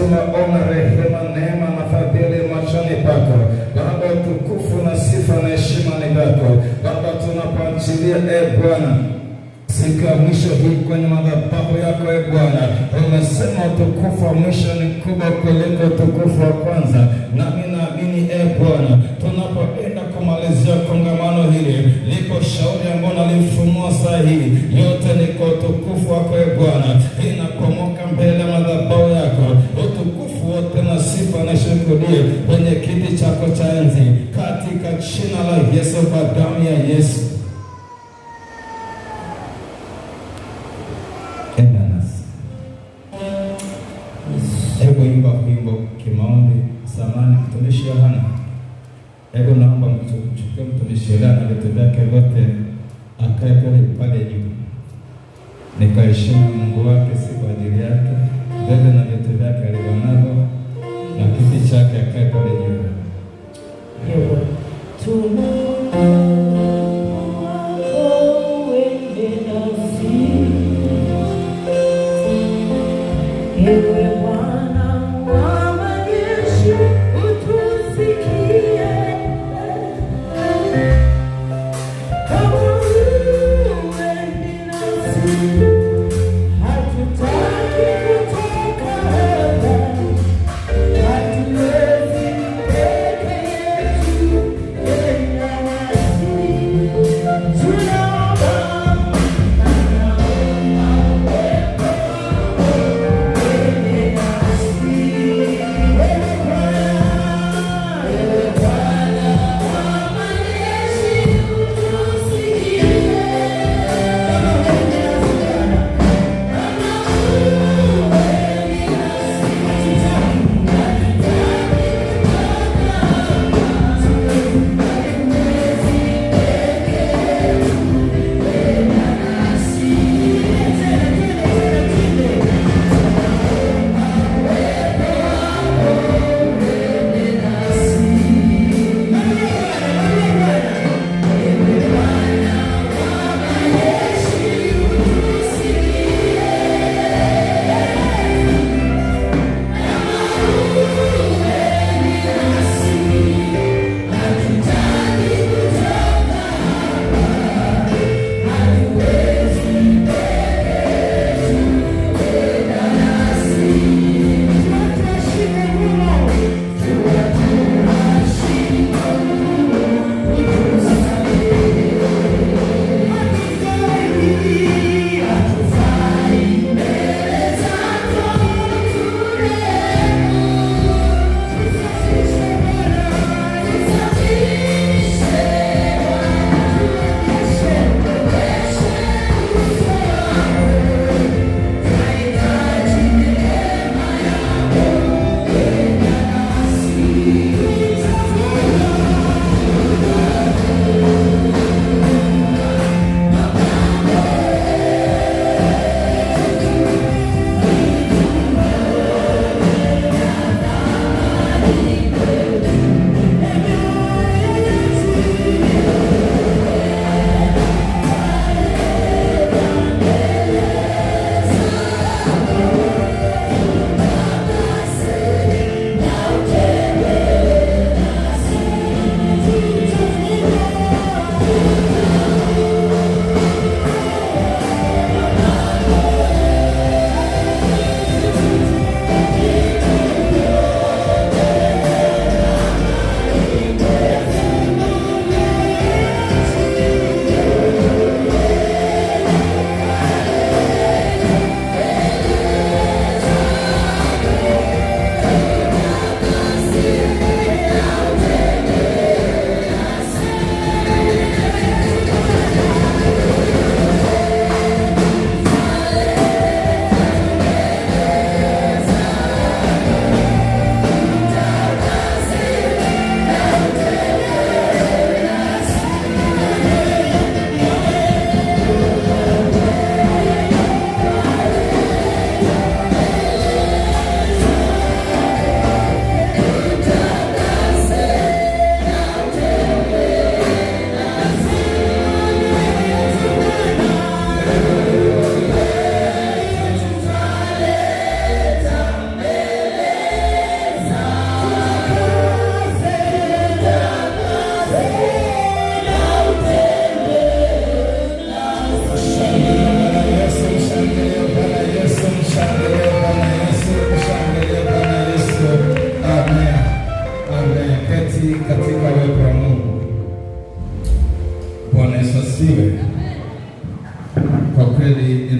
tunaona rehema, neema na fadhili machoni pako Baba. Utukufu na sifa na heshima ni zako Baba. Tunapoachilia Bwana siku ya mwisho hii kwenye madhabahu yako Bwana, umesema utukufu wa mwisho ni kubwa kuliko utukufu wa kwanza, nami naamini Bwana, tunapoenda kumalizia kongamano hili, liko shauri ambalo nalifunua saa hii, yote ni kwa utukufu wako Bwana. Inakomoka mbele madhabahu yako, utukufu wote na sifa na shukrani kwenye kiti chako cha enzi, katika jina la Yesu, kwa damu ya Yesu. Hebu imba wimbo kimaombi. Samani mtumishi Yohana, hebu naomba mchukue mtumishi Yohana na vitu vyake vyote, akae pale juu, nikaheshimu Mungu wake, si kwa ajili yake, bebe na vitu vyake alivyonavyo na kiti chake, akae pale juu.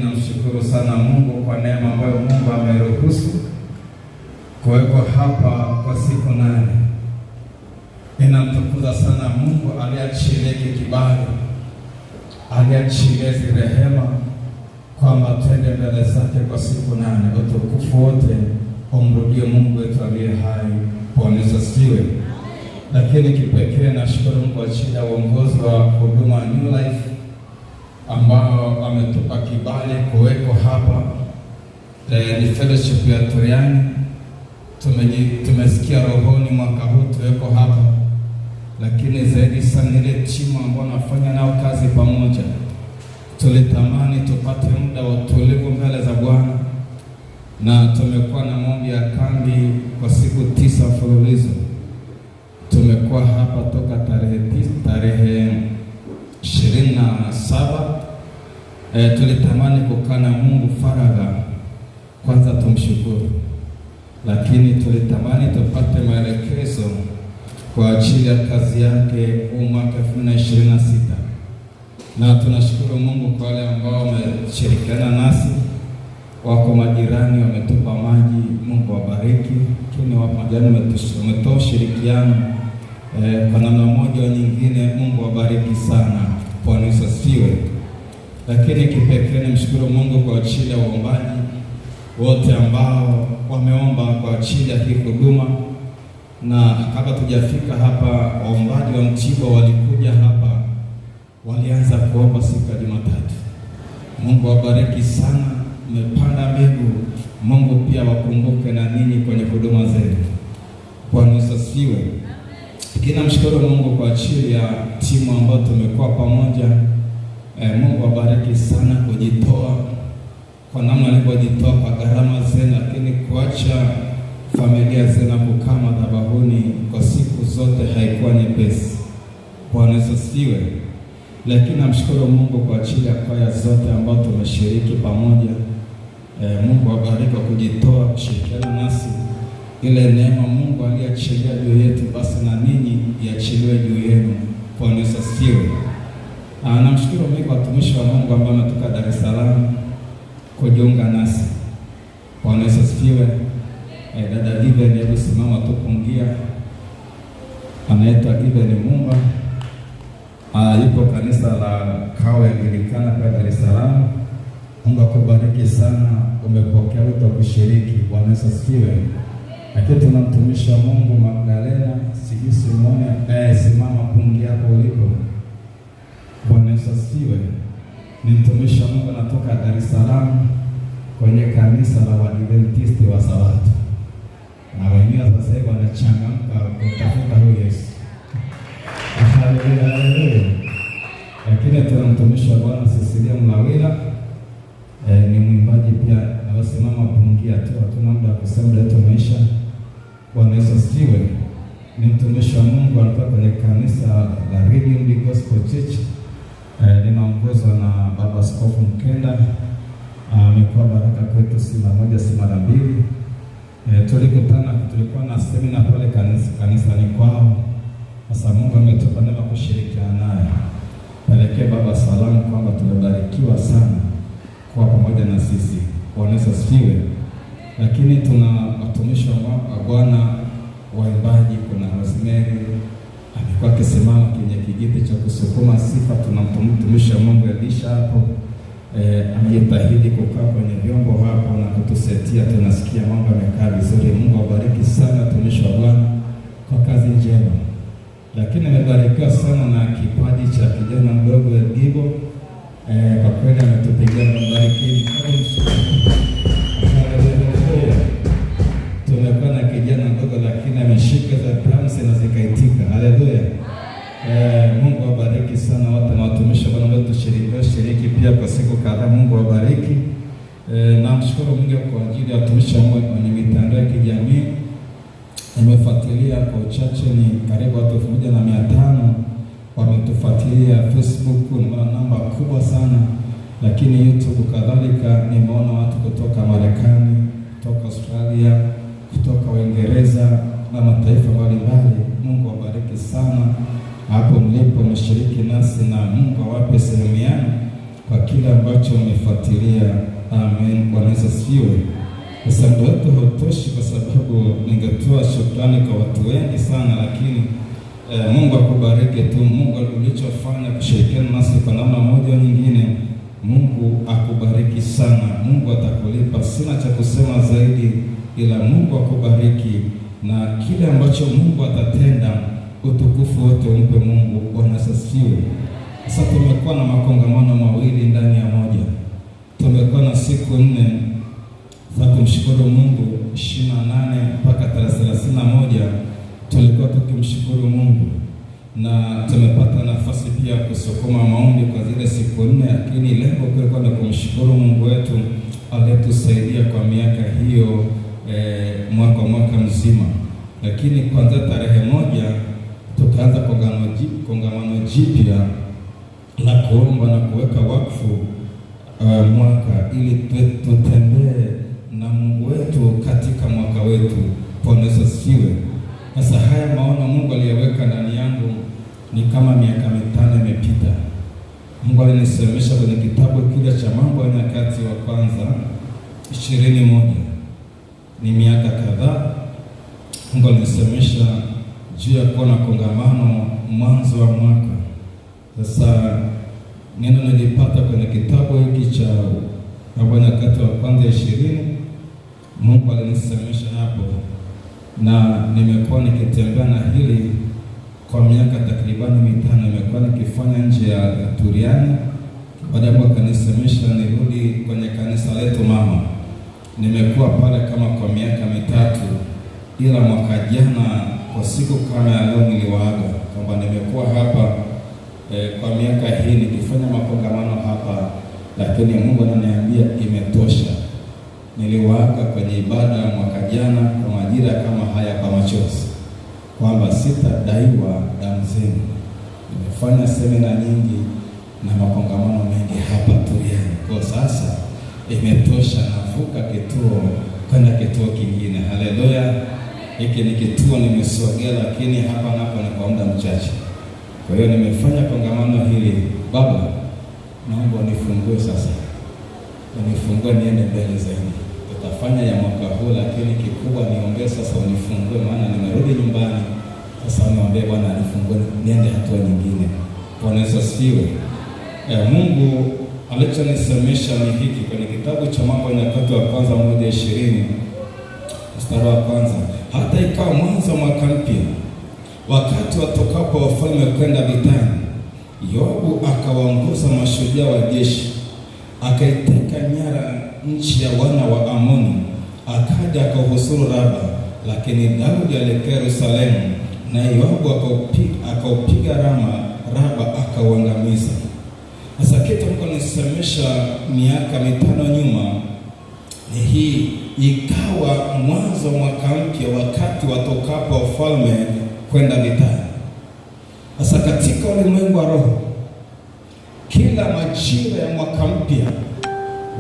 namshukuru sana Mungu kwa neema ambayo Mungu ameruhusu kuwekwa hapa kwa siku 8. Ninamtukuza sana Mungu aliachilia kibali, aliachilia rehema kwamba twende mbele zake kwa siku 8. Utukufu wote umrudie Mungu wetu aliye hai. Bwana asifiwe. Lakini kipekee nashukuru Mungu ajili ya uongozi wa huduma New Life ambao ametupa kibali kuweko hapa. Ni fellowship ya Turiani. Tumesikia rohoni mwaka huu tuweko hapa, lakini zaidi sana ile timu ambao nafanya nao kazi pamoja, tulitamani tupate muda wa utulivu mbele za Bwana, na tumekuwa na maombi ya kambi kwa siku 9 mfululizo. Tumekuwa hapa toka tarehe 27. Tulitamani kukaa na Mungu faragha, kwanza tumshukuru, lakini tulitamani tupate maelekezo kwa ajili ya kazi yake mwaka 2026. Na tunashukuru Mungu kwa wale ambao wameshirikiana nasi, wako majirani wametupa maji, Mungu wabariki. Lakini wako majirani wametoa ushirikiano kwa namna moja au nyingine, Mungu wabariki sana. Bwana asifiwe. Lakini kipekee nimshukuru Mungu kwa ajili ya waombaji wote ambao wameomba kwa ajili ya hii huduma, na kabla tujafika hapa waombaji wa Mtibwa walikuja hapa, walianza kuomba siku ya Jumatatu. Mungu wabariki sana, mmepanda mbegu. Mungu pia wakumbuke na ninyi kwenye huduma zenu. Bwana asifiwe. Namshukuru Mungu kwa ajili ya timu ambayo tumekuwa pamoja. Mungu wabariki sana kujitoa kwa namna alivyojitoa kwa gharama zenu, lakini kuacha familia zenu kukaa madhabahuni kwa siku zote haikuwa nyepesi. Bwana asifiwe. Lakini namshukuru Mungu kwa ajili ya kwaya zote ambao tumeshiriki pamoja. Mungu wabariki kwa kujitoa kushirikiana nasi. Ile neema Mungu aliachilia juu yetu, basi na ninyi iachiliwe juu yenu. Bwana asifiwe. Namshukuru Mungu watumishi wa Mungu ambao wametoka Dar es Salaam kujiunga nasi. Bwana asifiwe. Dada Given, hebu simama tupungia. Anaitwa Given Mumba. Yuko kanisa la Kawe Anglikana kwa Dar es Salaam. Mungu akubariki sana, umepokea wito kushiriki. Bwana asifiwe. Lakini tuna mtumishi wa Mungu Magdalena, sijui Simone, simama pungia hapo ulipo. Bwana asifiwe. Ni mtumishi wa Mungu anatoka Dar es Salaam kwenye kanisa la Waadventisti wa Sabato. Na wenyewe sasa hivi wanachangamka kutafuta huyo Yesu. Haleluya. Lakini tuna mtumishi wa Bwana Cecilia Mlawila, ni mwimbaji pia, na wasimama pungia tu, hatuna muda kusema letu maisha. Bwana asifiwe. Ni mtumishi wa Mungu anatoka kwenye kanisa la Redeemed Gospel Church. Linaongozwa na Baba Askofu Mkenda. Amekuwa baraka kwetu si mara moja si mara mbili. Tulikuwa na semina pale kanisani kwao. Sasa Mungu ametupa neema kushirikiana naye. Pelekee Baba salamu kwamba tumebarikiwa sana kwa pamoja na sisi. Bwana asifiwe. Lakini tuna watumishi wa Bwana waimbaji. Kuna Rosemary alikuwa akisimama kwenye kijiti cha kusukuma sifa. Tuna mtumishi wa Mungu Elisha hapo, amejitahidi kukaa kwenye vyombo hapo na kutusetia. Tunasikia mambo yamekaa vizuri. Mungu awabariki sana watumishi wa Bwana kwa kazi njema. Lakini nimebarikiwa sana na kipaji cha kijana mdogo Gibo. Kwa kweli ametupigia mbariki. Tumekuwa na kijana mdogo lakini ameshika za drums na zikaitika. Haleluya. Mungu awabariki sana wote na watumishi wa Bwana wetu shiriki pia kwa siku kadhaa. Mungu awabariki. Namshukuru Mungu kwa ajili ya watumishi wa Mungu kwenye mitandao ya kijamii. Nimefuatilia kwa uchache, ni karibu watu 1500 wametufuatilia Facebook, nimeona namba kubwa sana. Lakini YouTube kadhalika nimeona watu kutoka Marekani, kutoka Australia, kutoka Uingereza na mataifa mbalimbali. Mungu awabariki sana hapo mlipo mshiriki nasi, na Mungu awape sehemu yenu kwa kile ambacho umefuatilia. Amen. Bwana Yesu asifiwe. Sasa muda wetu hautoshi, kwa sababu ningetoa shukrani kwa watu wengi sana, lakini Mungu akubariki tu. Mungu ulichofanya kushirikiana nasi kwa namna moja au nyingine, Mungu akubariki sana. Mungu atakulipa. Sina cha kusema zaidi, ila Mungu akubariki, na kile ambacho Mungu atatenda, utukufu wote umpe Mungu. Bwana asifiwe. Sasa tumekuwa na makongamano mawili ndani ya moja. Tumekuwa na siku 4 za kumshukuru Mungu, 28 mpaka 31 tulikuwa tukimshukuru Mungu, na tumepata nafasi pia kusukuma maombi kwa zile siku 4, lakini lengo kulikuwa ni kumshukuru Mungu wetu aliyetusaidia kwa miaka hiyo mwaka mzima. Lakini kwanza tarehe 1 tukaanza kongamano jipya la kuomba na kuweka wakfu mwaka, ili tutembee na Mungu wetu katika mwaka wetu. Bwana Yesu asifiwe. Sasa haya maono Mungu aliyeweka ndani yangu ni kama miaka 5 imepita. Mungu alinisemesha kwenye kitabu kile cha Mambo ya Nyakati wa Kwanza 21. Ni miaka kadhaa Mungu alinisemesha juu ya kuwa na kongamano mwanzo wa mwaka. Sasa neno nilipata kwenye kitabu hiki cha Mambo ya Nyakati wa Kwanza 20. Mungu alinisemesha hapo, na nimekuwa nikitembea na hili kwa miaka takribani 5. Nimekuwa nikifanya nje ya Turiani. Baada ya kanisemesha nirudi kwenye kanisa letu mama, nimekuwa pale kama kwa miaka 3, ila mwaka jana kwa siku kama ya leo niliwaaga kwamba nimekuwa hapa kwa miaka hii nikifanya makongamano hapa, lakini Mungu ananiambia imetosha. Niliwaaga kwenye ibada mwaka jana kwa majira kama haya kwa machozi, kwamba sitadaiwa damu zenu. Nimefanya semina nyingi na makongamano mengi hapa Turiani, kwa sasa imetosha. Navuka kituo kwenda kituo kingine. Haleluya. Hiki ni kituo nimesogea, lakini hapa napo ni kwa muda mchache. Kwa hiyo nimefanya kongamano hili. Baba, naomba unifungue sasa, unifungue niende mbele zaidi. Tutafanya ya mwaka huu, lakini kikubwa niombee sasa unifungue, maana nimerudi nyumbani. Sasa niombe Bwana anifungue niende hatua nyingine. Bwana Yesu asifiwe. Mungu alichonisemesha ni hiki kwenye kitabu cha Mambo ya Nyakati wa Kwanza 1:20 mstari wa kwanza. Hata ikawa mwanzo mwaka mpya, wakati watokapo wafalme kwenda vitani, Yoabu akawaongoza mashujaa wa jeshi, akaiteka nyara nchi ya wana wa Amoni, akaja akahusuru Raba. Lakini Daudi alielekea Yerusalemu, na Yoabu akaupiga Raba akauangamiza. Sasa kitu Mungu anisemesha miaka 5 nyuma ni hii. Ikawa mwanzo mwaka mpya, wakati watokapo wafalme kwenda vitani. Sasa katika ulimwengu wa roho, kila majira ya mwaka mpya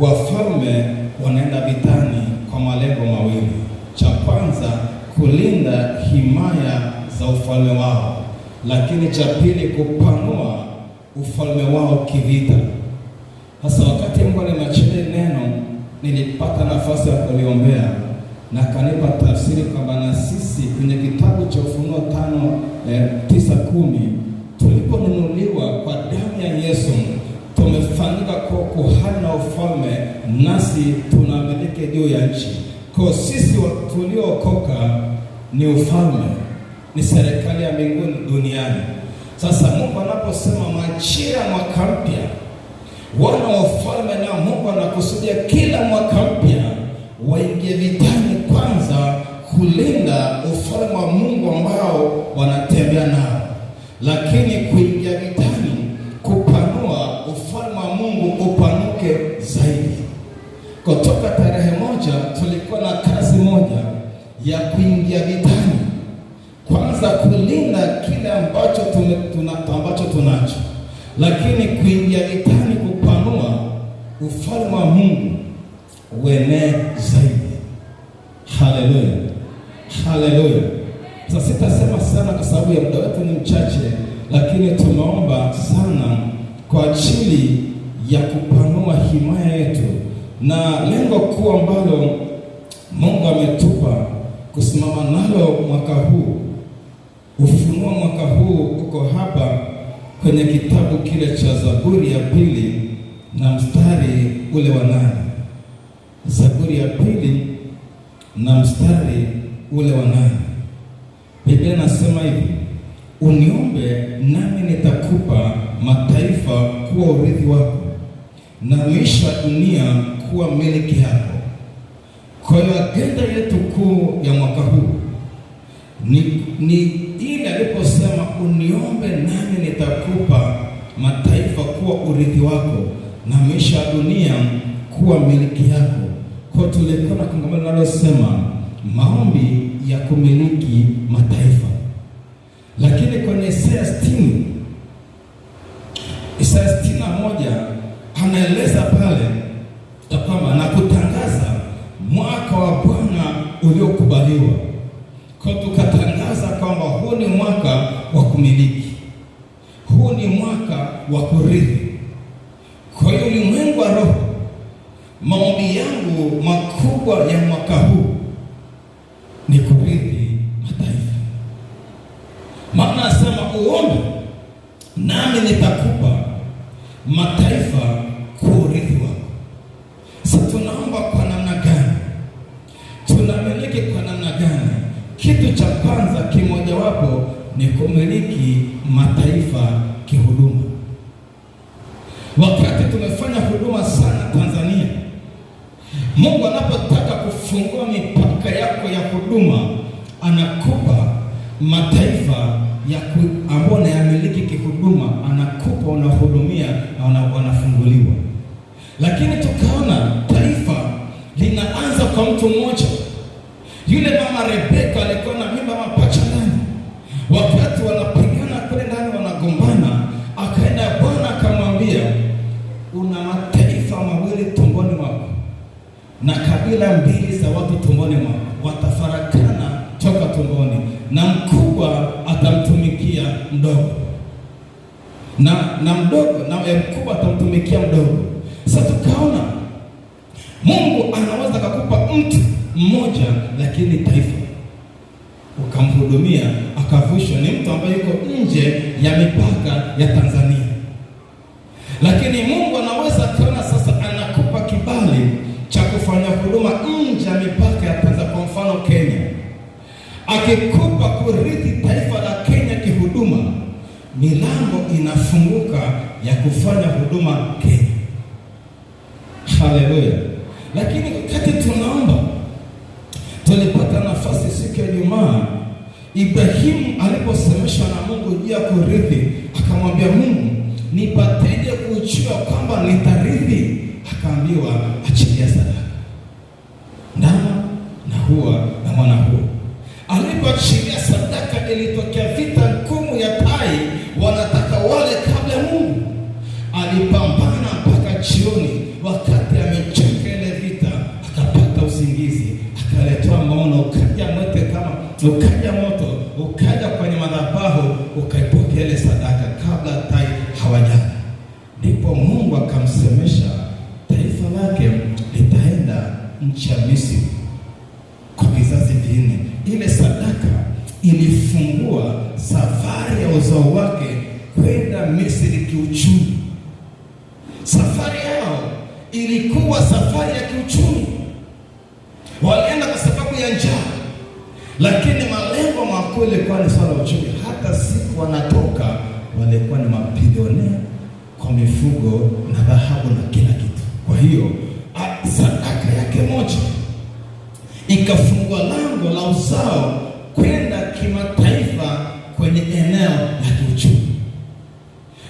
wafalme wanaenda vitani kwa malengo mawili. Cha kwanza, kulinda himaya za ufalme wao, lakini cha pili, kupanua ufalme wao kivita. Sasa wakati Mungu aliniachilia neno, nilipata nafasi ya kuliombea na kanipa tafsiri kwamba na sisi kwenye kitabu cha Ufunuo 5:9-10 tuliponunuliwa kwa damu ya Yesu, tumefanyika kwa kuhani na ufalme, nasi tunamiliki juu ya nchi. Kwa sisi tuliookoka ni ufalme, ni serikali ya mbinguni duniani. Sasa Mungu anaposema majira mwaka mpya, wana wa ufalme na Mungu anakusudia kila mwaka mpya waingie vitani, kwanza kulinda ufalme wa Mungu ambao wanatembea nao, lakini kuingia vitani kupanua ufalme wa Mungu upanuke zaidi. Kutoka tarehe 1 tulikuwa na kazi moja ya kuingia vitani, kwanza kulinda kile ambacho tunacho, lakini kuingia vitani kupanua ufalme wa Mungu uenee zaidi. Haleluya, haleluya. Sasa sitasema sana kwa sababu ya muda wetu ni mchache, lakini tumeomba sana kwa ajili ya kupanua himaya yetu, na lengo kuu ambalo Mungu ametupa kusimama nalo mwaka huu. Ufunuo mwaka huu uko hapa kwenye kitabu kile cha Zaburi ya 2 na mstari ule wa 8. Zaburi ya 2 na mstari ule wa 8. Biblia nasema hivi: uniombe nami nitakupa mataifa kuwa urithi wako, na miisho ya dunia kuwa miliki yako. Kwa hiyo agenda yetu kuu ya mwaka huu ni ile aliposema uniombe nami nitakupa mataifa kuwa urithi wako, na miisho ya dunia kuwa miliki yako. Kwa tulikuwa na kongamano linalosema maombi ya kumiliki mataifa. Lakini kwenye Isaya 61 anaeleza pale kwamba na kutangaza mwaka wa Bwana uliokubaliwa. Kwa tukatangaza kwamba huu ni mwaka wa kumiliki, huu ni mwaka wa kurithi. Kwa hiyo ulimwengu wa roho, maombi yangu makubwa ya mwaka huu ni kurithi mataifa. Maana asema uombe nami nitakupa mataifa kwa urithi wako. Sasa tunaomba kwa namna gani? Tunamiliki kwa namna gani? Kitu cha kwanza kimojawapo ni kumiliki mataifa kihuduma. Wakati tumefanya huduma sana Tanzania, Mungu anapotaka kufungua mipaka yako ya huduma, anakupa mataifa ambayo unayamiliki kihuduma, anakupa, unahudumia na wanafunguliwa. Lakini tukaona taifa linaanza kwa mtu mmoja. Yule mama Rebeka alikuwa na mimba mapacha ndani. Wakati wanapigana kule ndani, wanagombana, akaenda Bwana akamwambia, una mataifa mawili tumboni mwako na kabila mbili za watu tumboni mwako, watafarakana toka tumboni, na mkubwa atamtumikia mdogo na mkubwa atamtumikia mdogo. Sasa tukaona Mungu anaweza kukupa mtu mmoja, lakini taifa ukamhudumia, akavushwa. Ni mtu ambaye yuko nje ya mipaka ya Tanzania, lakini Mungu anaweza kuona sasa anakupa kibali cha kufanya huduma nje ya mipaka ya Tanzania. Kwa mfano Kenya, akikupa kurithi taifa la Kenya kihuduma, milango inafunguka ya kufanya huduma Kenya. Haleluya! Lakini wakati tunaomba, tulipata nafasi siku ya Ijumaa, Ibrahimu aliposemeshwa na Mungu juu ya kurithi, akamwambia Mungu, nipateje kujua kwamba nitarithi? Akaambiwa, achilia sadaka, ndama na hua na mwana huo. Alipoachilia sadaka, ilitokea vita ngumu ya tai, wanataka wale kabla ya Mungu. Alipambana mpaka jioni, wakati amechoka ile vita, akapata usingizi, akaletewa maono, ukaja moto ukaja kwenye madhabahu, ukaipokea ile sadaka kabla tai hawajala. Ndipo Mungu akamsemesha taifa lake litaenda nchi ya Misri kwa vizazi vinne. Ile sadaka ilifungua safari ya uzao wake kwenda Misri kiuchumi. Safari yao ilikuwa safari ya kiuchumi. Walienda kwa sababu ya njaa, lakini malengo makuu ilikuwa ni swala la uchumi. Hata siku wanatoka walikuwa ni mabilionea kwa mifugo na dhahabu na kila kitu. Kwa hiyo sadaka yake moja ikafungua lango la uzao kwenda kimataifa kwenye eneo la kiuchumi.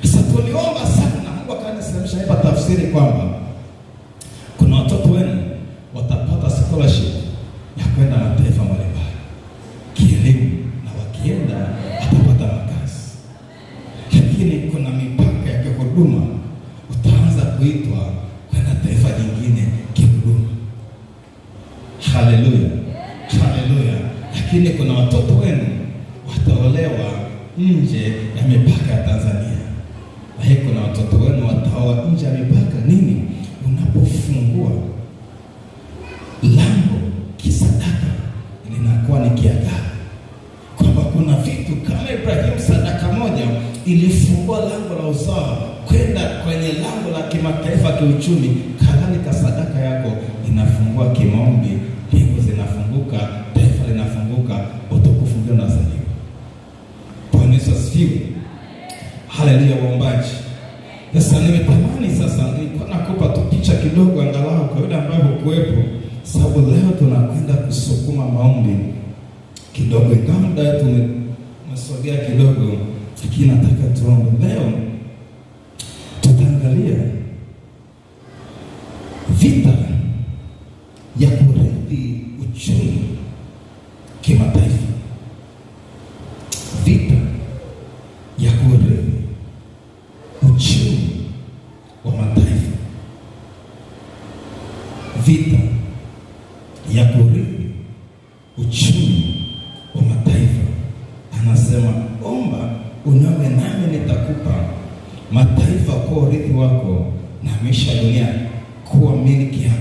Sasa tuliomba sana na Mungu akanisemesha hapa tafsiri kwamba kuna watoto wenu watapata scholarship ya kwenda mataifa mbalimbali kielimu, na wakienda watapata makazi. Lakini kuna mipaka ya kihuduma, utaanza kuitwa kwenda taifa lingine kihuduma. Haleluya, haleluya. Lakini kuna watoto wenu wataolewa nje ya mipaka ya Tanzania, na kuna watoto wenu wataoa nje ya mipaka. Nini? Unapofungua lango kisadaka, linakuwa ni kiagano kwamba kuna vitu kama Ibrahimu, sadaka moja ilifungua lango la uzao kwenda kwenye lango la kimataifa kiuchumi. Kadhalika sadaka yako inafungua kimaombi, mbingu zinafunguka, taifa linafunguka, utukufu ndio unazaliwa. Bwana Yesu asifiwe. Haleluya waombaji. Sasa nimetamani sasa nilikuwa nakupa tu picha kidogo angalau kwa yule ambaye hukuwepo, sababu leo tunakwenda kusukuma maombi kidogo. Ingawa muda wetu umesogea kidogo, lakini nataka tuombe. Leo tutaangalia vita ya kurithi uchumi kimataifa. Vita ya kurithi uchumi wa mataifa. Vita ya kurithi uchumi wa mataifa. Anasema omba unawe nami nitakupa mataifa kwa urithi wako na maisha ya dunia kuwa miliki yako.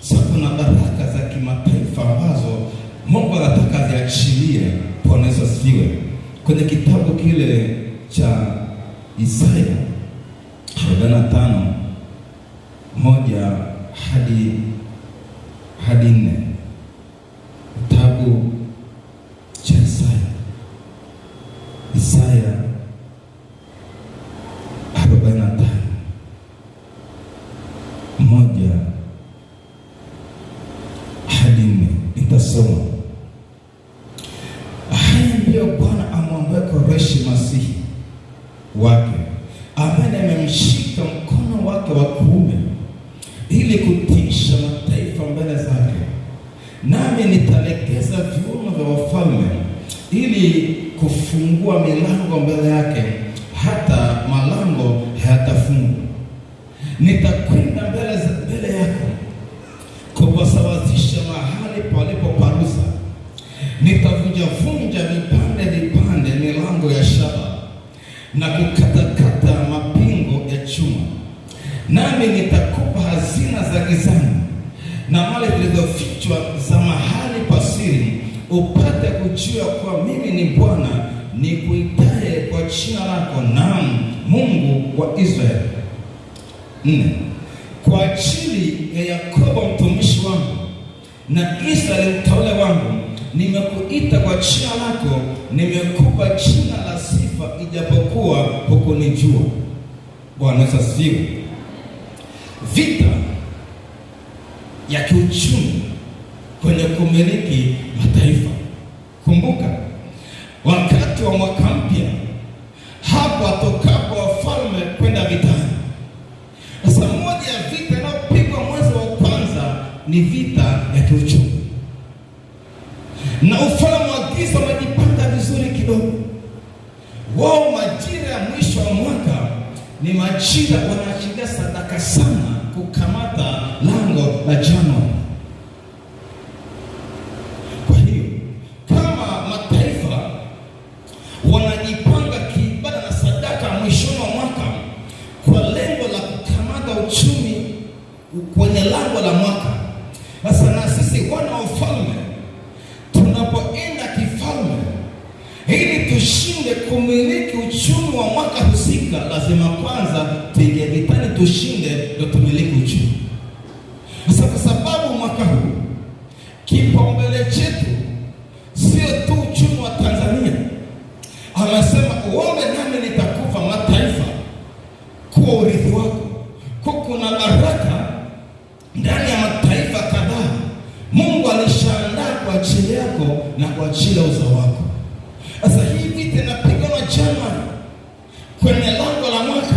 Sasa kuna baraka za kimataifa ambazo Mungu anataka ziachilie. Bwana Yesu asifiwe. Kwenye kitabu kile cha Isaya 45:1 hadi 4. Kitabu cha Isaya 45:1 hadi 4. Nitasoma. Haya ndiyo Bwana amwambia Koreshi Masihi wake, ambaye amemshika mkono wake wa kuume ili kutisha mataifa mbele zake. Nami nitalegeza viuno vya wafalme ili kufungua milango mbele yake, hata malango hayatafungwa. Nitakwenda mbele yako kupasawazisha mahali palipoparuza. Nitavunja vipande milango ya shaba na kukatakata mapingo ya chuma. Nami nitakupa hazina za gizani na mali zilizofichwa za mahali pasiri, upate kujua kwa mimi ni Bwana nikuitaye kwa jina lako, naam, Mungu wa Israeli. 4. Kwa ajili ya Yakobo mtumishi wangu na Israeli mteule wangu, nimekuita kwa jina lako, nimekupa jina la sifa, ijapokuwa hukunijua. Bwana Yesu asifiwe. Vita ya kiuchumi kwenye kumiliki mataifa. Kumbuka wakati wa mwaka mpya, hapo atokapo wafalme kwenda vitani. Sasa moja ya vita inayopigwa mwezi wa kwanza ni vita ya kiuchumi, na ufalme wa giza umejipanga vizuri kidogo. Wao majira ya mwisho wa mwaka ni majira wanaachilia sadaka sana kukamata lango la Januari. Kwa hiyo kama mataifa wanajipanga kiibada na sadaka mwishoni wa mwaka kwa lengo la kukamata uchumi kwenye lango la mwaka. Sasa na sisi wana wa ufalme tunapoenda kifalme, ili tushinde kumiliki uchumi wa mwaka husika, lazima kwanza tuingie vitani, tushinde ndio tumiliki uchumi. Sasa kwa sababu mwaka huu kipaumbele chetu sio tu uchumi wa Tanzania, amesema uombe nami nitakupa mataifa kuwa urithi wako. Kuna baraka ndani ya mataifa kadhaa Mungu alishaandaa kwa ajili yako na kwa ajili ya uzao wako. Sasa hii vita inapigana Januari kwenye lango la mwaka.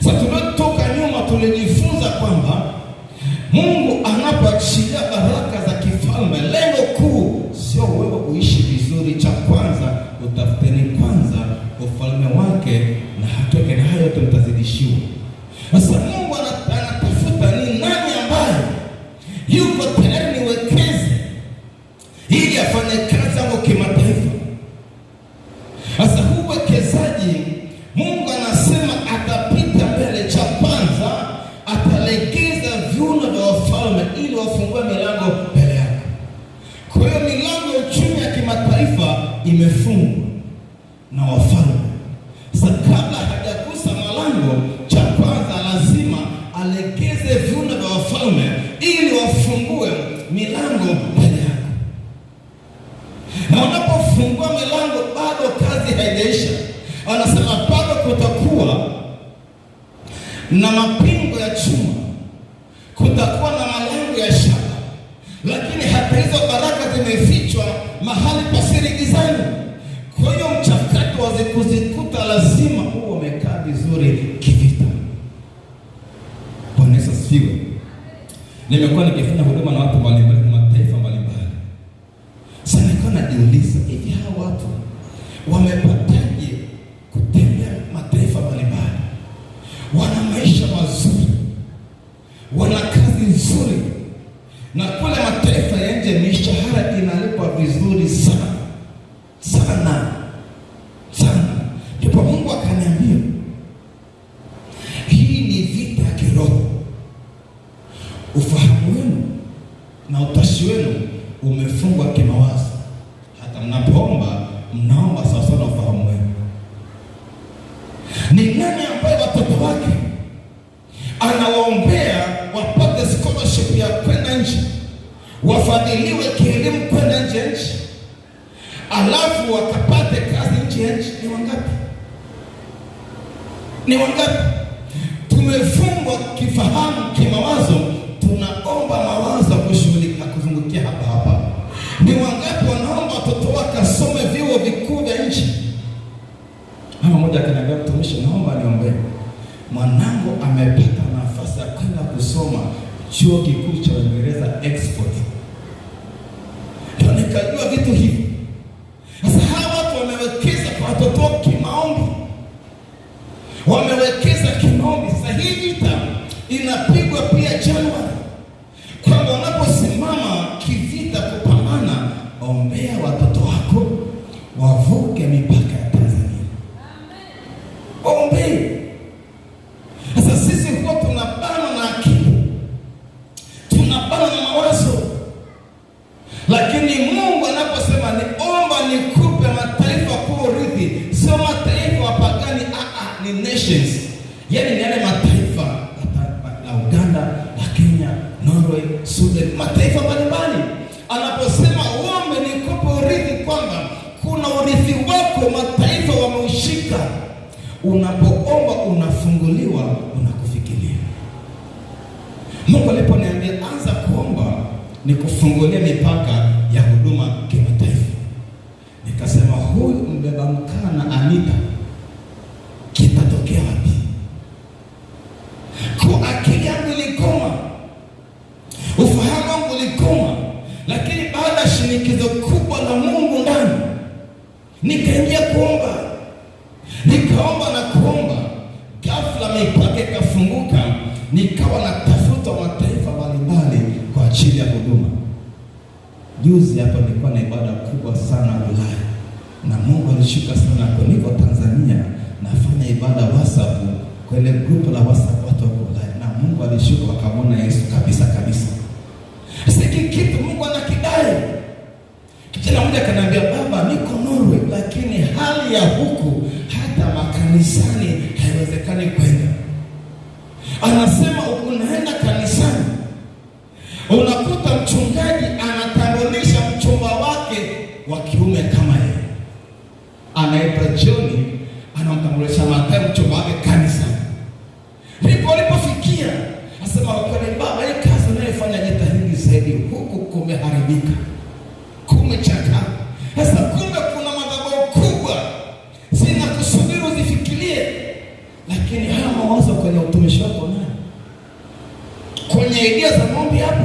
Sasa tuliotoka nyuma tulijifunza kwamba Mungu anapoachilia baraka za kifalme, lengo kuu sio wewe uishi vizuri. Cha kwanza, utafuteni kwanza ufalme wake, na hatoke na hayo yote mtazidishiwa. Sasa Mungu anatafuta ni nani ambaye yuko tayari niwekeze ili afanye kazi yangu kimataifa. Sasa huu uwekezaji Mungu anasema atapita imefungwa na wafalme. Sasa kabla hajagusa malango, cha kwanza lazima alegeze viuno vya wafalme ili wafungue milango mbele yako. Na unapofungua milango bado kazi haijaisha. Anasema bado kutakuwa na mapingo ya chuma, kutakuwa na malango ya shaba, lakini hata hizo baraka zimefichwa mahali pasiri gizani. Kwa hiyo mchakato wa kuzikuta lazima uwe umekaa vizuri kivita. Bwana Yesu asifiwe. Nimekuwa nikifanya huduma na watu mbalimbali na mataifa mbalimbali. Sasa nilikuwa najiuliza, hivi hawa watu wamepataje kutembea mataifa mbalimbali? Wana maisha mazuri, wana kazi nzuri, na kule mataifa ya nje mishahara inalipwa vizuri sana sana sana. Ndipo Mungu akaniambia, hii ni vita ya kiroho. Ufahamu wenu na utashi wenu umefungwa kimawazo. Hata mnapoomba, mnaomba sawa sawa na ufahamu wenu. Ni nani ambaye watoto wake anawaombea wapate scholarship ya kwenda nje, wafadhiliwe kielimu kwenda nje nchi, alafu wakapate kazi nje nchi? Ni wangapi? Ni wangapi? Tumefungwa kifahamu, kimawazo, tunaomba mawazo kushughulika kuzungukia hapa hapa. Ni wangapi wanaomba watoto wake asome vyuo vikuu vya nchi? Mama mmoja akaniambia, mtumishi, naomba niombee, mwanangu amepata nafasi ya kwenda kusoma chuo kikuu cha Uingereza Oxford. Ndio nikajua vitu hivi. Sasa hawa watu wamewekeza kwa watoto wao kimaombi, wamewekeza kimaombi. Sasa hii vita inapigwa pia Januari, kwamba unaposimama kivita kupambana, ombea watoto wako wavuke mipaka ya Tanzania. Ombea. Sasa sisi huwa tunabana na akili, tunabana na mawazo, lakini Mungu anaposema niomba nikupe mataifa kwa urithi, sio mataifa wapagani, ni nations. Yaani ni yale mataifa la Uganda, la Kenya, Norway, Sudan, mataifa mbalimbali. Anaposema uombe nikupe urithi, kwamba kuna urithi wako mataifa wameushika. Unapoomba unafunguliwa, unakufikiria. Mungu aliponiambia anza kuomba nikufungulia mipaka ya huduma kimataifa, nikasema huyu mbeba mkana Anita kitatokea wapi? Kwa akili yangu ilikoma, ufahamu wangu ulikoma, lakini baada ya shinikizo kubwa la Mungu ndani, nikaingia kuomba. Nikaomba na kuomba, ghafla mipaka ikafunguka, nikawa natafuta mataifa mbalimbali kwa ajili ya huduma. Juzi hapa nilikuwa na ibada kubwa sana Ulaya, na Mungu alishuka sana kwa niko Tanzania, nafanya ibada WhatsApp, kwenye group la WhatsApp watu wa Ulaya, na Mungu alishuka wakamwona Yesu kabisa kabisa. Siki kitu Mungu anakidai. Kijana mmoja akaniambia, baba niko Norway, lakini hali ya huku hata makanisani haiwezekani kwenda. Anasema unaenda kanisani, unakuta mchungaji anatambulisha mchumba wake wa kiume kama yeye, anaitwa Johnny, anamtambulisha Mathayo mchumba wake kanisani. Ndipo alipofikia asema, kwani baba, hii kazi unayofanya jitahidi zaidi, huku kumeharibika, kumechaka. Sasa kumbe kuna madhabahu kubwa zinakusubiri uzifikirie, lakini haya mawazo kwenye utumishi wako nayo, kwenye idea za maombi hapo.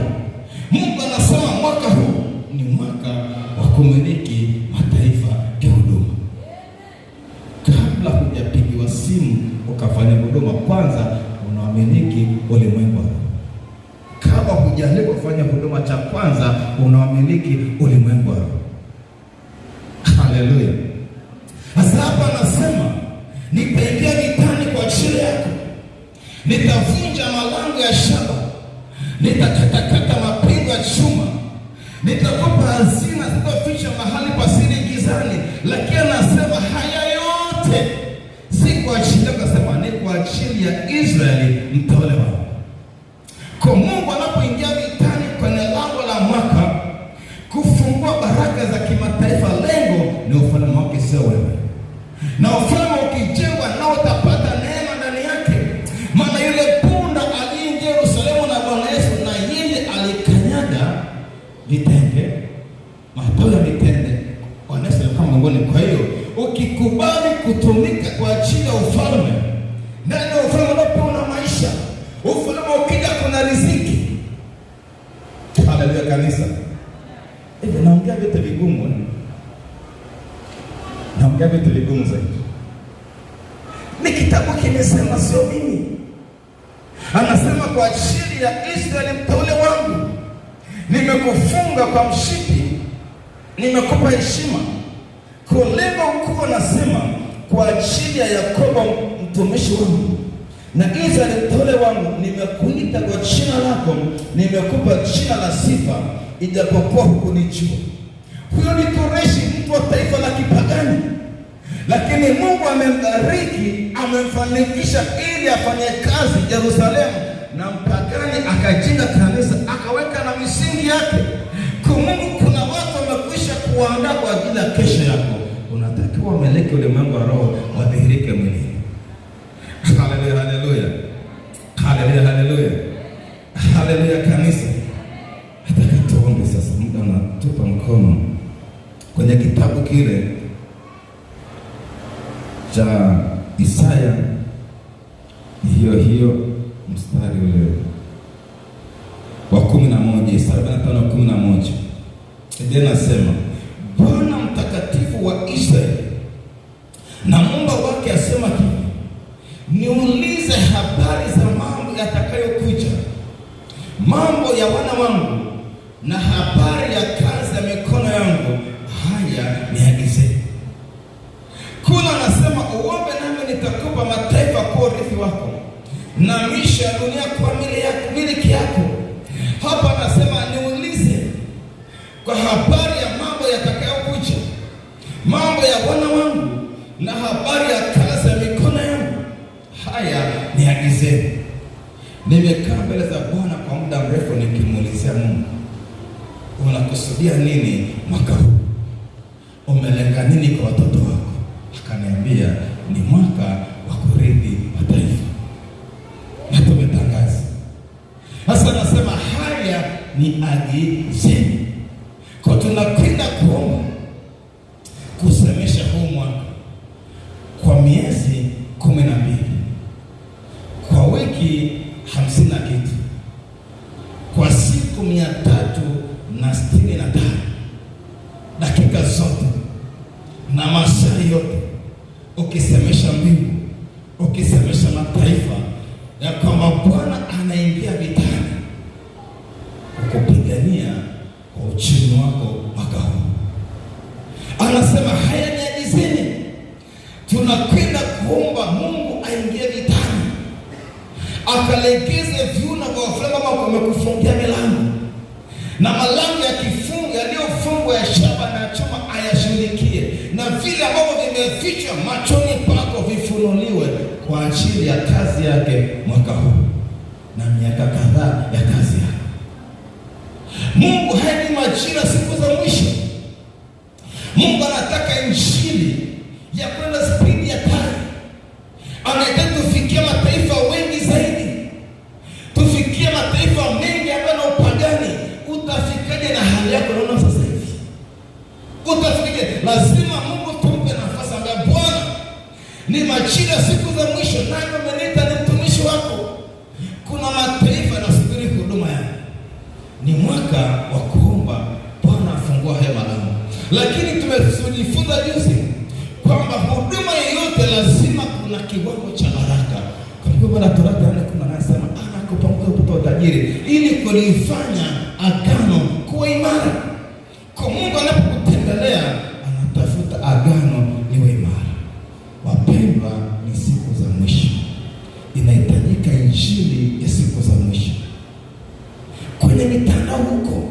Mungu anasema mwaka huu ni mwaka wa kumiliki mataifa ya huduma. Kabla hujapigiwa simu ukafanya huduma, kwanza unawamiliki ulimwengu. Kama hujalipa kufanya huduma, cha kwanza unawamiliki ulimwengu. Haleluya. Sasa hapa anasema nitaingia vitani kwa ajili yako, nitavunja malango ya shaba, nitakatakata mapingo ya chuma, nitakupa hazina zilizofichwa mahali pasiri gizani, lakini anasema haya yote si kwa ajili yako, akasema ni kwa ajili ya Israeli mteule wao. Kwa Mungu anapoingia vitani kwenye lango la mwaka kufungua baraka za kimataifa, lengo ni ufalme wake, sio wewe. Na ufalme ukijengwa na utapata neema ndani yake. Maana yule punda aliingia Yerusalemu na Bwana Yesu, na yeye alikanyaga vitenge, matawi ya mitende, Bwana Yesu kama ngoni. Kwa hiyo ukikubali kutumika kwa ajili ya ufalme, ndani ya ufalme unapoona maisha, ufalme ukija kuna riziki. Haleluya kanisa. Hivi naongea vitu vigumu, naongea vitu vigumu zaidi. Ni kitabu kimesema, sio mimi. Anasema kwa ajili ya Israeli mteule wangu, nimekufunga kwa mshipi, nimekupa heshima. Kwa lengo kuu anasema kwa ajili ya Yakobo mtumishi wangu na Israeli mteule wangu, nimekuita kwa jina lako, nimekupa jina la sifa, ijapokuwa hukunijua. Huyo ni Koreshi, mtu wa taifa la kipagani, lakini Mungu amembariki, amemfanikisha ili afanye kazi Yerusalemu, na mpagani akajenga kanisa, akaweka na misingi yake. Kwa Mungu kuna watu wamekwisha kuandaa kwa ajili ya kesho yako. Unatakiwa umeleke ulimwengu wa roho wadhihirike mwilini. Haleluya, haleluya, haleluya, haleluya, haleluya kanisa. Nataka tuombe sasa, muda unatupa mkono kwenye kitabu kile cha Isaya, hiyo mstari ule wa 11, Isaya 45:11. Ndiye nasema, Bwana mtakatifu wa Israeli na Mungu wake asema hivi, niulize habari za mambo yatakayokuja, mambo ya wana wangu na habari ya kazi ya mikono yangu, haya niagize. Kuna anasema uombe nami nitakupa mataifa kwa urithi wako, na misha ya dunia kwa miliki yako. Hapa anasema niulize kwa habari ya mambo yatakayokuja, mambo ya wana wangu na habari ya kazi ya mikono yangu, haya niagize. Nimekaa mbele za Bwana kwa muda mrefu nikimuulizia Mungu, unakusudia nini mwaka huu? Umelenga nini kwa watoto wako? Akaniambia ni mwaka wa kurithi mataifa, na tumetangaza. Sasa nasema haya ni agizeni. Kwa tunakwenda kuomba kusemesha huu mwaka kwa miezi 12, kwa wiki 50 na kitu, kwa siku 365, dakika zote na masaa yote, ukisemesha mbingu, ukisemesha mataifa ya kwamba Bwana anaingia vitani kukupigania kwa uchumi wako mwaka huu. Anasema haya niagizeni. Tunakwenda kuomba Mungu aingie vitani, akalegeze viuno vya wafalme kama wamekufungia milango, na malango ya kifungo yaliyofungwa ya shaba na chuma ayashughulikie, na vile ambavyo vimefichwa machoni pako vifunuliwe kwa ajili ya kazi yake mwaka huu na miaka kadhaa ya kazi yake. Mungu haini majira siku za mwisho. Mungu anataka injili ya kwenda spidi ya tari. Anataka tufikie mataifa wengi zaidi, tufikie mataifa mengi ambayo na upagani. Utafikaje na hali yako naona sasa hivi? Utafikaje? Lazima Mungu tumpe nafasi, ambaye Bwana ni majira siku za mwisho, naye ameniita ni mtumishi wako. Kuna mataifa yanasubiri huduma yako. Ni mwaka wa kuomba Bwana afungua haya malango. Lakini tumejifunza juzi kwamba huduma yoyote lazima kuna kiwango cha baraka. Kwa hivyo Bwana Torati 4:10 anasema anakupa mtoto utajiri ili kulifanya agano kuwa imara. Kwa Mungu anapokutembelea anatafuta agano liwe imara. Wapendwa, ni siku za mwisho. Inahitajika injili ya siku za mwisho. Kwenye mitandao huko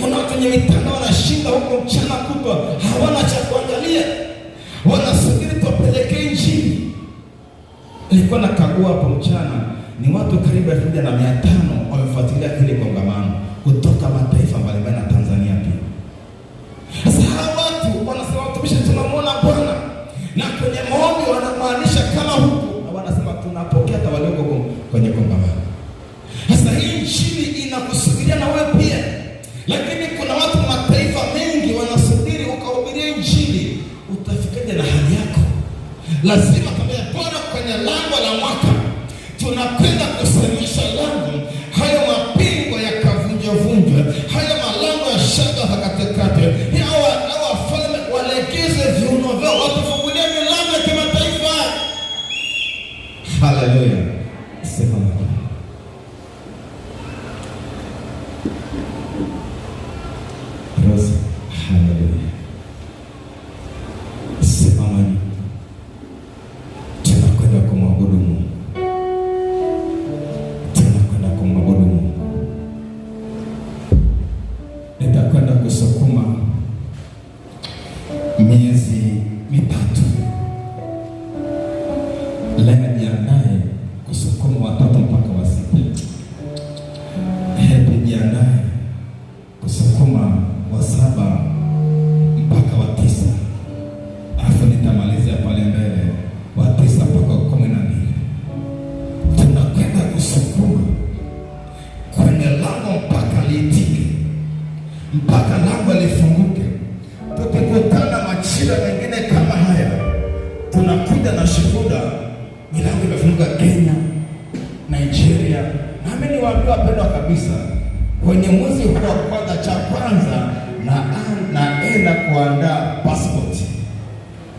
kuna kwenye mitandao wanashinda huko mchana kutwa, hawana cha kuangalia, wanasubiri tuwapelekee Injili. Nilikuwa nakagua hapo mchana, ni watu karibu 1500 wamefuatilia hili kongamano kutoka mataifa mbalimbali na Tanzania pia. Sasa hawa watu wanasema watumishi, tunamwona Bwana, na kwenye maombi wanamaanisha kama huku, na wanasema tunapokea hata walioko kwenye kongamano. Sasa hii Injili inakusubiria na wewe pia, lakini kuna watu mataifa mengi wanasubiri ukahubiria Injili. Utafikaje na hali yako? Lazima tuambie Bwana, kwenye lango la mwaka tunakwenda kusimamisha lango, hayo mapingo yakavunjwa, hayo malango ya shaba katikati, hawa wafalme walegeze viuno vyao, watufungulie milango ya kimataifa. Haleluya, sema Rosa, haleluya, sema mani, tunakwenda kumwabudu Mungu. Nitakwenda kusukuma miezi mitatu. Leo jiandae kusukuma watoto mpaka wa 6. Hebu jiandae kusukuma wa 7 mpaka wa 9. Alafu nitamalizia pale mbele wa 9 mpaka 12. Tunakwenda kusukuma kwenye lango mpaka liitike, mpaka lango lifunguke. Tukikutana majira mengine kama haya, tunakuja na shuhuda, milango imefunguka Kenya, Nigeria. Nami niwaambia wapendwa kabisa, kwenye mwezi huu wa kwanza, cha kwanza naenda kuandaa passport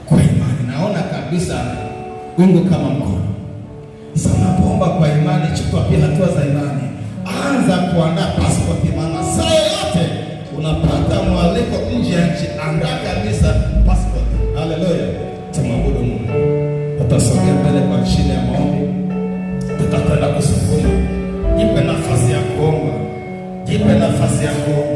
kwa imani. Naona kabisa Mungu kama mkono. Sasa unapoomba kwa imani, chukua pia hatua za imani. Anza kuandaa passport, maana saa yote unapata mwaliko nje ya nchi, andaa kabisa passport. Haleluya, tumwabudu Mungu. Tutasogea mbele kwa chini ya maombi, tutakwenda kusukuma. Jipe nafasi ya kuomba, jipe nafasi ya kuomba.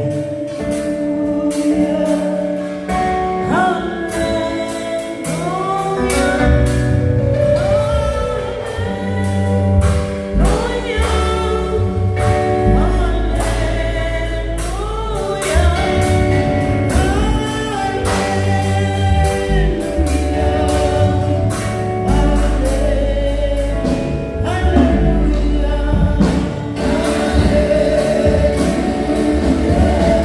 Yeah.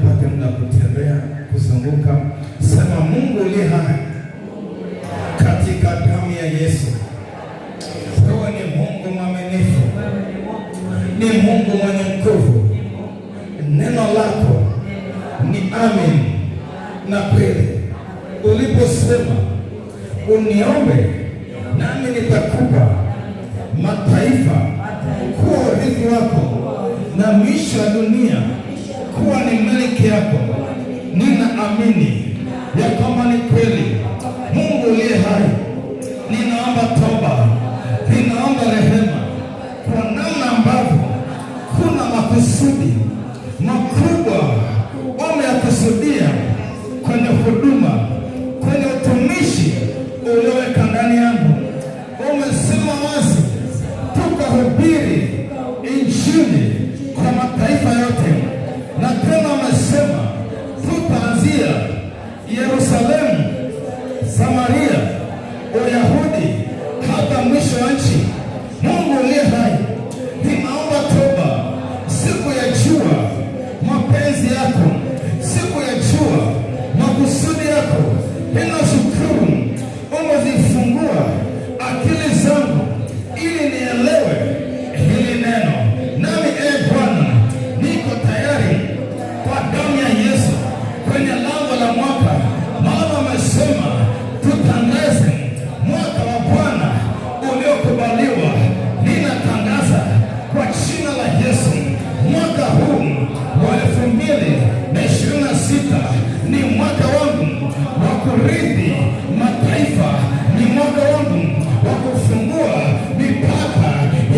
upate muda kutembea, kuzunguka. Sema Mungu uliye hai, katika damu ya Yesu. Wewe ni Mungu mwaminifu, ni Mungu mwenye nguvu. Neno lako ni amin na kweli. Uliposema uniombe nami nitakupa mataifa kuwa urithi wako na mwisho wa dunia kuwa ni miliki yako, ninaamini ya kwamba ni kweli. Mungu uliye hai, ninaomba toba, ninaomba rehema kwa namna ambavyo kuna makusudi makubwa umeyakusudia kwenye huduma, kwenye utumishi ulioweka ndani yangu. Umesema wazi tukahubiri Injili kwa mataifa yote, na tena umesema tutaanzia Yerusalemu, Samaria, Uyahudi hata mwisho wa nchi. Mungu uliye hai, ninaomba toba, siku ya jua mapenzi yako, siku ya jua makusudi yako. Ninashukuru umezifungua akili zangu ili nielewe hili neno, nami Bwana niko tayari kwa damu ya Yesu kwenye lango la mwaka, maana umesema tutangaze mwaka wa Bwana uliokubaliwa. Ninatangaza kwa jina la Yesu, mwaka huu wa 2026 ni mwaka wangu wa kurithi mataifa, ni mwaka wangu wa kufungua mipaka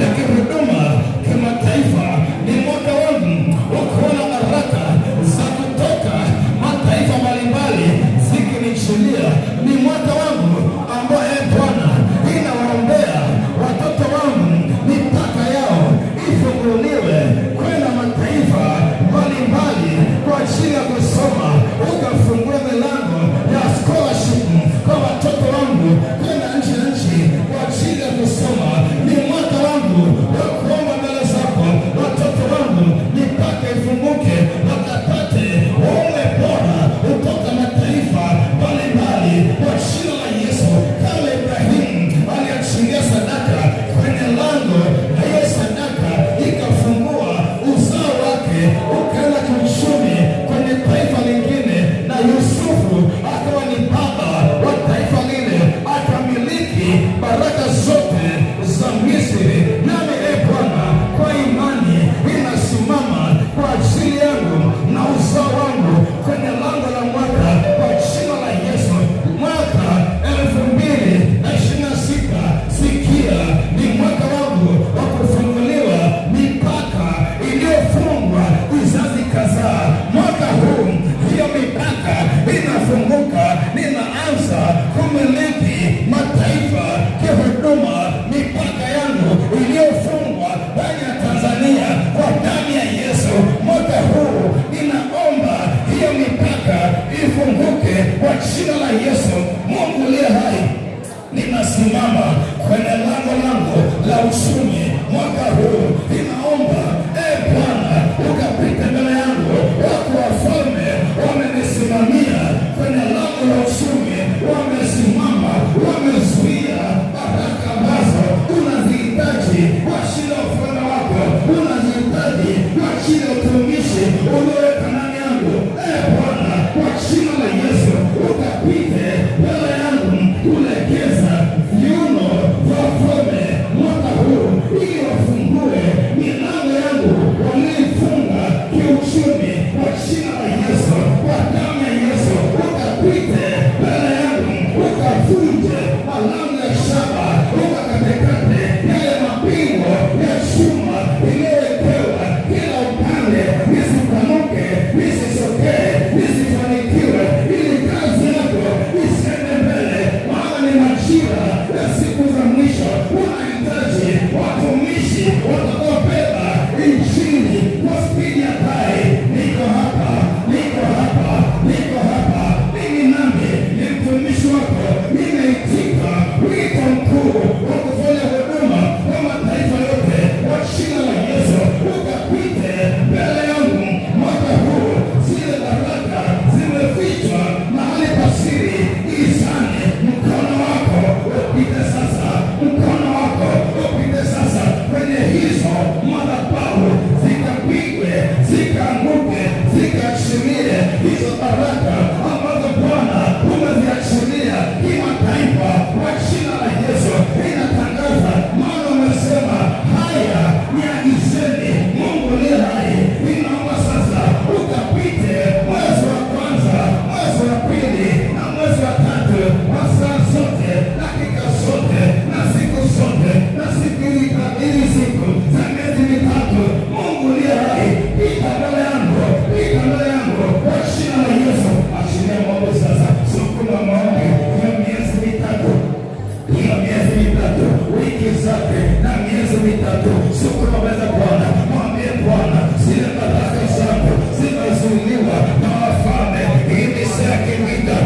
ya kihuduma kimataifa, ni mwaka wangu wa kuona baraka za kutoka mataifa mbalimbali zikinichilia, ni mwaka wangu ambao Bwana ninawaombea watoto wangu mipaka yao ifunguliwe kwenda mataifa mbalimbali kwa ajili ya kusoma. Ukafungua milango ya scholarship kwa watoto wangu kwenda nchi na nchi kwa ajili ya kusoma. Ni mwaka wangu wa kuomba mbele zako, watoto wangu mipaka ifunguke, wakapate waume bora kutoka mataifa mbalimbali kwa jina la Yesu. Kama Ibrahimu aliachilia sadaka kwenye lango na hiyo sadaka ikafungua uzao wake ukaenda kiuchumi kwenye taifa lingine, na Yusufu akawa ni baba wa taifa lile, akamiliki baraka zote za Misri. Nami Bwana, kwa imani ninasimama kwa ajili yangu na uzao wangu kwenye lango la mwaka kwa jina la Yesu. Mwaka 2026 sikia, ni mwaka wangu wa kufunguliwa mipaka iliyofungwa vizazi kadhaa. Mwaka huu hiyo mipaka inafunguka, ninaanza kumiliki mataifa kihuduma. Mipaka yangu iliyofungwa ndani ya Tanzania kwa damu ya Yesu, mwaka huu ninaomba hiyo mipaka ifunguke kwa jina la Yesu. Mungu uliye hai, ninasimama kwenye lango la uchumi mwaka huu. Ninaomba Bwana ukapita mbele yangu. Wako wafalme wamenisimamia kwenye lango la uchumi, wamesimama, wamezuia baraka ambazo unazihitaji kwa ajili ya ufalme wako, unazihitaji kwa ajili ya utumishi ulioweka ndani yangu. Bwana, kwa jina la Yesu ukapite mbele yangu, kulegeza viuno vya wafalme mwaka huu ili wafungue hizo baraka ambazo Bwana umeziachilia kimataifa kwa jina la Yesu. Inatangaza, maana umesema haya niagizeni, Mungu ni hai. Ninaomba sasa ukapite mwezi wa kwanza, mwezi wa pili na mwezi wa tatu, masaa zote, dakika zote na siku zote na siku ili siku za miezi mitatu. Mungu ni hai, pita mbele yangu, pita mbele yangu kwa jina la Yesu. Achilia maombi sasa, sukuma maombi ya miezi mitatu, hiyo miezi mitatu, wiki zote na miezi mitatu. Sukuma mbele za Bwana, mwambie Bwana, zile baraka zangu zimezuiliwa na wafalme, hivi sasa kipita,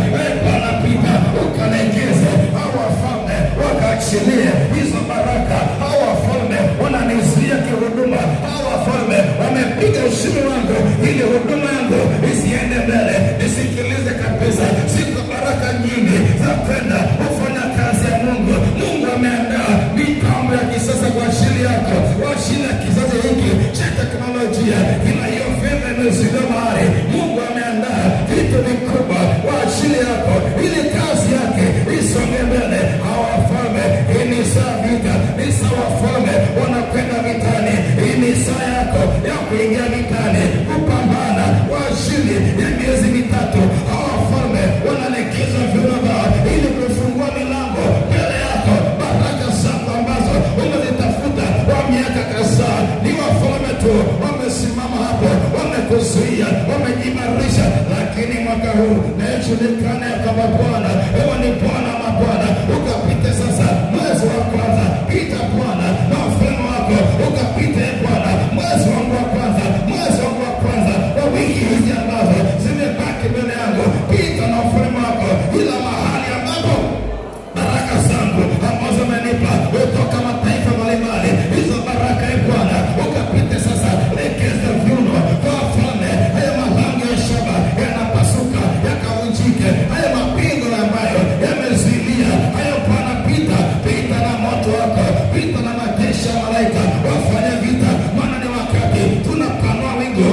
Bwana pita ukanekeze hao wafalme, wakaachilie hizo baraka. Hao wafalme wananizuia kihuduma, hao wafalme wamepiga ushuru wangu ili huduma yangu isiende mbele. Nisikilize kabisa, ziko baraka nyingi za kwenda kufanya kazi ya Mungu. Mungu ameandaa mitambo ya kisasa kwa ajili yako, kwa ajili ya kizazi hiki cha teknolojia. Ila hiyo fedha imezuiliwa mahali. Mungu ameandaa vitu vikubwa kwa ajili yako ili kazi yake isonge mbele. Hawa wafalme, hii ni saa vita, ni saa wafalme wanakwenda vitani. Hii ni saa yako ya kuingia vitani, kupambana kwa ajili ya miezi mitatu. Hawa wafalme wanalekeza viuno vyao ili kufungua milango mbele yako. Baraka zako ambazo umezitafuta kwa miaka kadhaa, ni wafalme tu wamesimama hapo, wamekuzuia, wamejimarisha. Lakini mwaka huu najulikana kama Bwana, ewe ni Bwana mabwana. Ukapite sasa mwezi wa kwanza, pita Bwana na ufalme wako, ukapite Bwana mwezi wangu wa kwanza, mwezi wangu wa kwanza wa wiki hizi ambazo zimebaki mbele yangu. Pita na ufalme wako, ila mahali ambapo baraka zangu ambazo umenipa kutoka mataifa mbalimbali, hizo baraka ya Bwana ukapite sasa. Lekeza viuno kwa wafalme, haya malango ya shaba yanapasuka yakavunjike, haya mapingo ambayo yamezuilia hayo Bwana, pita, pita na moto wako, pita na majeshi ya malaika wafanya vita. Maana ni wakati tunapanua wingo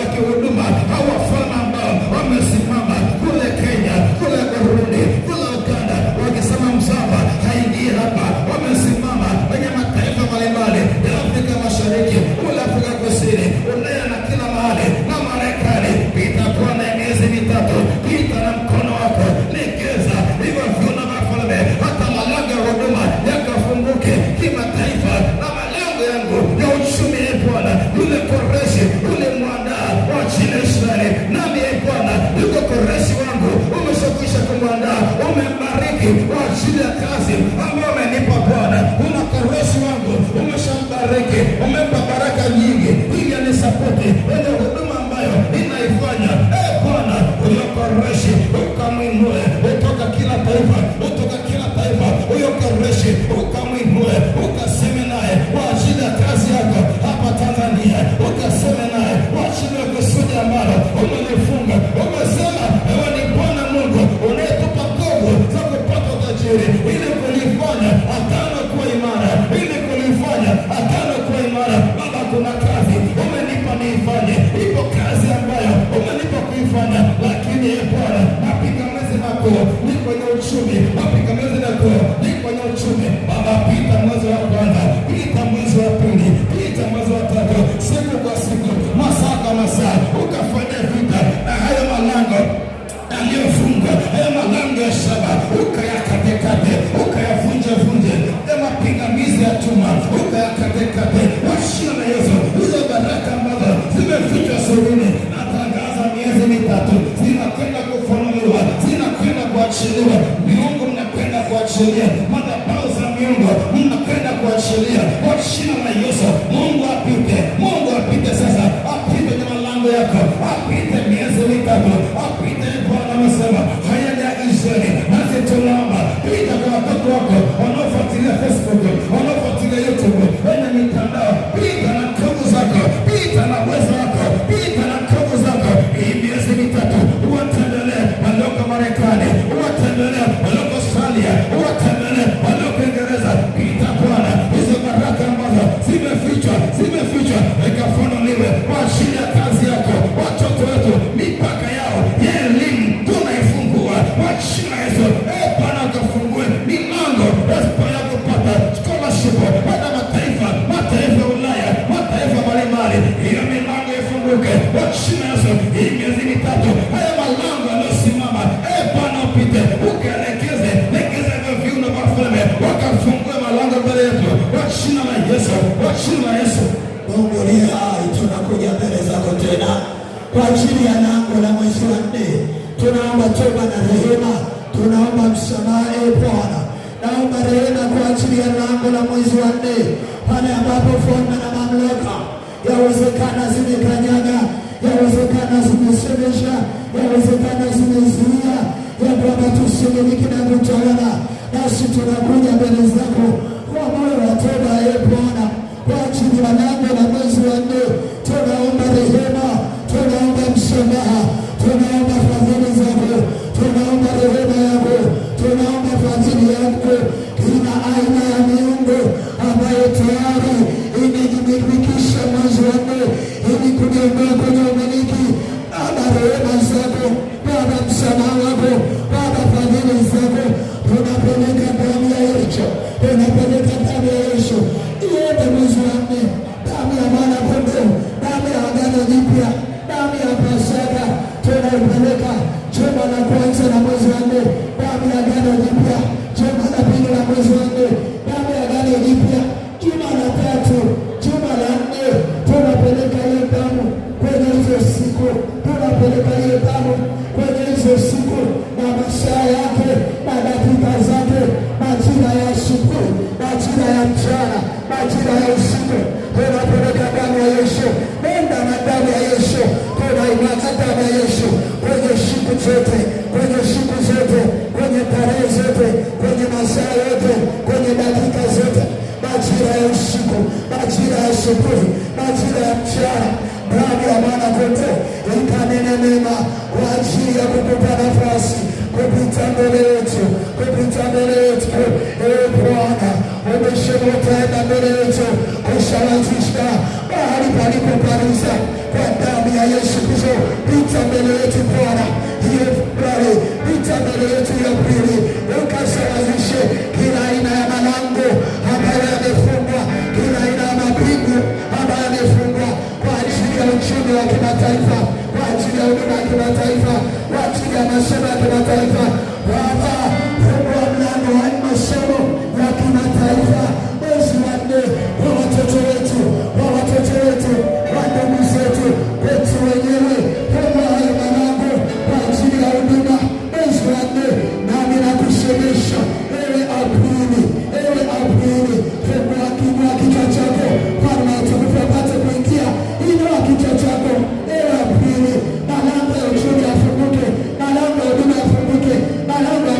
ya kihuduma. Hao wafalme ambao wamesimama kule Kenya, kule Burundi, kule Uganda, wakisema mzaba haingii hapa, wamesimama kwenye mataifa mbalimbali ya Afrika Mashariki, kule Afrika Kusini, Ulaya na kila mahali na Marekani. Pita Bwana miezi mitatu, pita na mkono wako, legeza hivyo viuno vya wafalme, hata malango ya huduma yakafunguke kimataifa, na malango yangu ya uchumi ya Bwana. Yule Koreshi yule mwandaa wa jina Israeli, nami ya Bwana yuko Koreshi wangu umeshakwisha kumwandaa, umembariki kwa ajili ya kazi ambayo umenipa Bwana. Una Koreshi wangu umeshambariki, umempa baraka nyingi ili anisapoti ile huduma ambayo inaifanya. Bwana, huyo Koreshi ukamwinue kutoka kila taifa, kutoka kila taifa, huyo Koreshi ukamwinue, ukaseme naye kwa ajili ya kazi yako hapa Tanzania, ukaseme naye kwa ajili ya kusudi ambalo umelifunga. Umesema ewe ni Bwana Mungu unayetupa nguvu za kupata utajiri, ili kulifanya agano kuwa imara, ili kulifanya agano kuwa imara. Baba, kuna kazi umenipa niifanye, ipo kazi ambayo umenipa kuifanya, lakini Bwana napiga mwezi nako ni kwenye uchumi, napiga mwezi nako ni kwenye uchumi. Baba, pita mwezi wa kwanza, pita mwezi wa pili, pita mwezi wa tatu, siku kwa siku, masaa kwa masaa, ukafanya vita na hayo malango aliyofunga, hayo malango ya shaba ukayakatekate, ukayavunje, mapingamizi ya chuma ukayakatekate kwa jina la Yesu. Hizo baraka ambazo zimefichwa sirini, natangaza miezi mitatu zinakwenda kufunuliwa, zinakwenda kuachiliwa. Miungu mnakwenda kuachilia, madhabahu za miungu mnakwenda kuachilia kwa jina la Yesu. Mungu apite, Mungu apite sasa, apite kwenye malango yako, apite miezi mitatu, apite. Bwana amesema haya ni agizeni, nasi tunaomba pita kwa watoto wako wanaofuatilia Facebook, wanaofuatilia YouTube, kwenye mitandao, pita na nguvu zako, pita na uwezo wako, pita na nguvu zako. Hii miezi mitatu uwatembelee walioko Marekani, uwatembelee walioko Australia, uwatembelee walioko Uingereza. Pita Bwana, hizo baraka ambazo zimefichwa ikafunuliwe kwa ajili ya kazi yako, watoto wetu, mipaka yao ajili ya lango la mwezi wa 4. Tunaomba toba na rehema, tunaomba msamaha. Bwana, naomba rehema kwa ajili ya lango la mwezi wa 4, pale ambapo falme na mamlaka yawezekana zimekanyaga, yawezekana zimesemesha, yawezekana zimezuia ya kwamba tusimiliki na kutawala. Nasi tunakuja mbele zako kwa moyo wa toba. Bwana, kwa ajili ya lango la mwezi wa 4, tunaomba rehema, tunaomba msamaha, tunaomba fadhili zako, tunaomba rehema yako, tunaomba fadhili yako. Kila aina ya miungu ambayo tayari imejimilikisha mwezi wa 4 ili kuniondoa kwenye umiliki, Baba, rehema zako Baba, msamaha wako Baba, fadhili zako, tunapeleka damu ya Yesu, tunapeleka damu ya Yesu iende mwezi wa 4, damu ya mwana kondoo, damu ya agano jipya, damu ya Pasaka, tunaipeleka juma la kwanza la mwezi wa 4, damu ya agano jipya, juma la pili la mwezi wa 4, damu ya agano jipya, juma la 3, juma la 4, tunapeleka hiyo damu kwenye hizo siku, tunapeleka hiyo damu kwenye hizo siku na masaa yake na dakika zake, majira ya asubuhi, majira ya mchana, majira ya usiku, tunapeleka damu ya Yesu. Nenda na damu ya Yesu, tunaimwaga damu ya Yesu kwenye siku zote, kwenye siku zote, kwenye tarehe zote, kwenye masaa yote, kwenye dakika zote, majira ya usiku, majira ya asubuhi, majira ya mchana. Damu ya mwana kondoo ikanene mema kwa ajili ya kukupa nafasi kupita mbele yetu, kupita mbele yetu. Bwana, umesema utaenda mbele yetu kusawazisha mahali palipo paruza kwa damu ya Yesu Kristo. Pita mbele yetu Bwana, hiyo pale, pita mbele yetu ya pili, ukasawazishe kila aina ya malango ambayo yamefungwa, kila aina ya mapingu ambayo yamefungwa kwa ajili ya uchumi wa kimataifa, kwa ajili ya huduma ya kimataifa, kwa ajili ya masomo ya kimataifa. Baba, fungua mlango wa masomo ya kimataifa mwezi wa 4 kwa watoto wetu, kwa watoto wetu, kwa ndugu zetu, kwetu wenyewe. Fungua hayo malango kwa ajili ya huduma mwezi wa 4. Nami nakusemesha ewe Aprili, ewe Aprili, fungua kinywa chako Bwana, tukupate kuingia. Inua kichwa chako ewe Aprili, malango ya uchumi yafunguke, malango ya huduma yafunguke, malango ya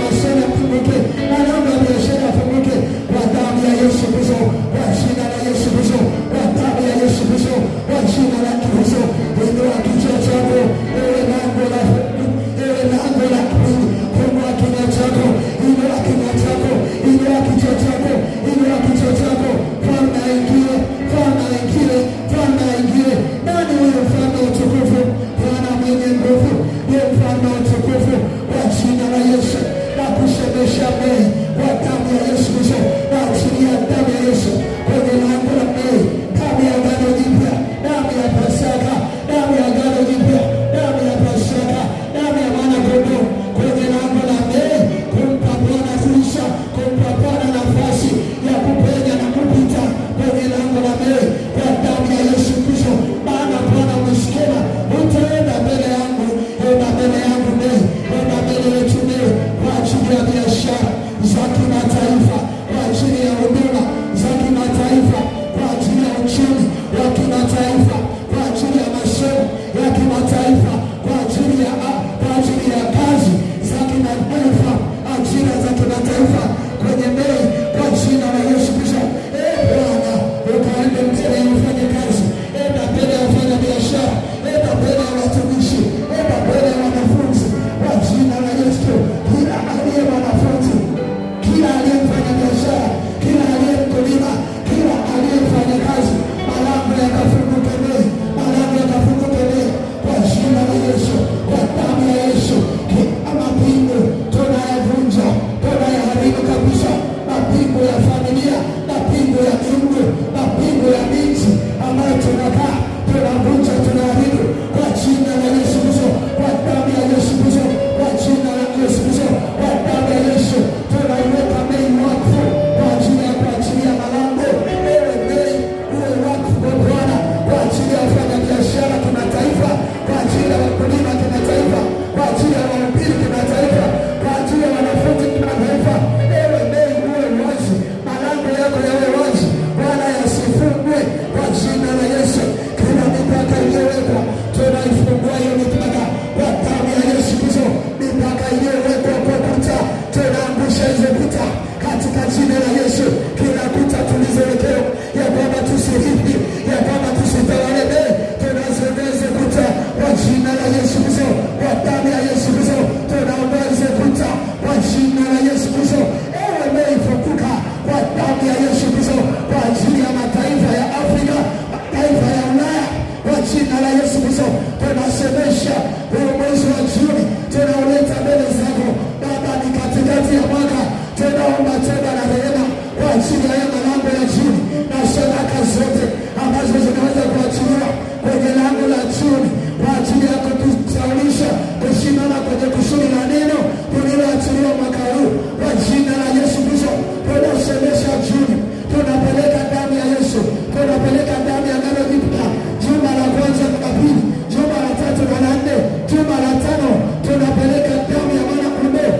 tumesimama kwenye kusudi la neno tuliloachiliwa mwaka huu kwa jina la Yesu Kristo. Tunasemesha juu, tunapeleka damu ya Yesu, tunapeleka damu ya Agano Jipya, juma la kwanza na la pili, juma la tatu na la nne, juma la tano, tunapeleka damu ya mwana kondoo.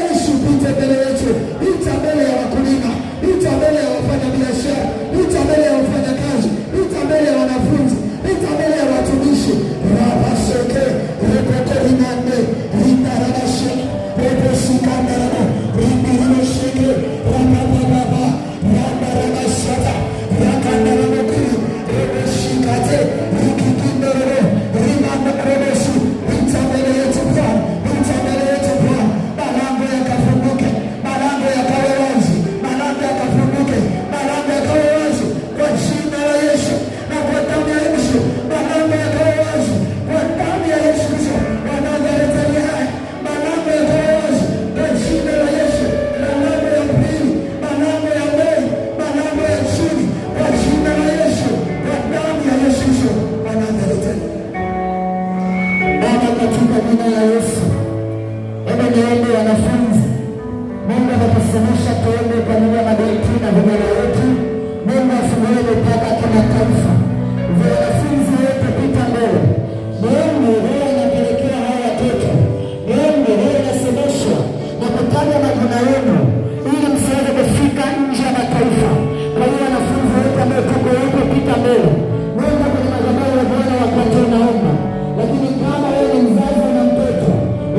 Yesu, pita mbele yetu, pita mbele ya wakulima, pita mbele ya wafanya biashara, pita mbele ya wafanya kazi, pita mbele ya wanafunzi, pita mbele ya watumishi. Rabaseke rekote inande rindarabashe reposikandara rindirabasheke rakababa randarabashata rakandarabokiri reposikate rikikindororo rimandarebesu. Pita mbele yetu Bwana, pita mbele yetu Bwana. Malango yakafunguke, malango yakawe wazi, malango yakafunguke, malango yakawe wazi kwa jina la Yesu na kwa damu ya Yesu. Malango yakawe wazi kwa damu ya Yesu Kristo. Malango yaletani haya, malango yakawe wazi kwa jina la Yesu. Malango ya pili, malango ya mbele, malango ya chini kwa jina la Yesu, kwa damu ya Yesu Kristo. Malango yaletani Baba, katika jina la Yesu. Hebu niombe wanafunzi, Mungu atatusomesha tuombe pamoja na magoti na vijana wetu. Mungu afungue mipaka kimataifa. Wanafunzi wote pita mbele. Mungu wewe unapelekea hawa watoto. Mungu wewe unasomeshwa na kutaja majina yenu ili msiweze kufika nje ya mataifa. Kwa hiyo wanafunzi wote ambao tuko huko pita mbele. Mungu kwenye madhabahu ya Bwana wakati unaomba. Lakini kama wewe ni mzazi na mtoto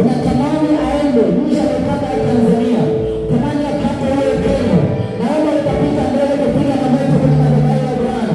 unatamani aende nje ya mipaka ya Tanzania, tamani apate wewe pendo, naomba utapita mbele kupiga magoti kwenye madhabahu ya Bwana.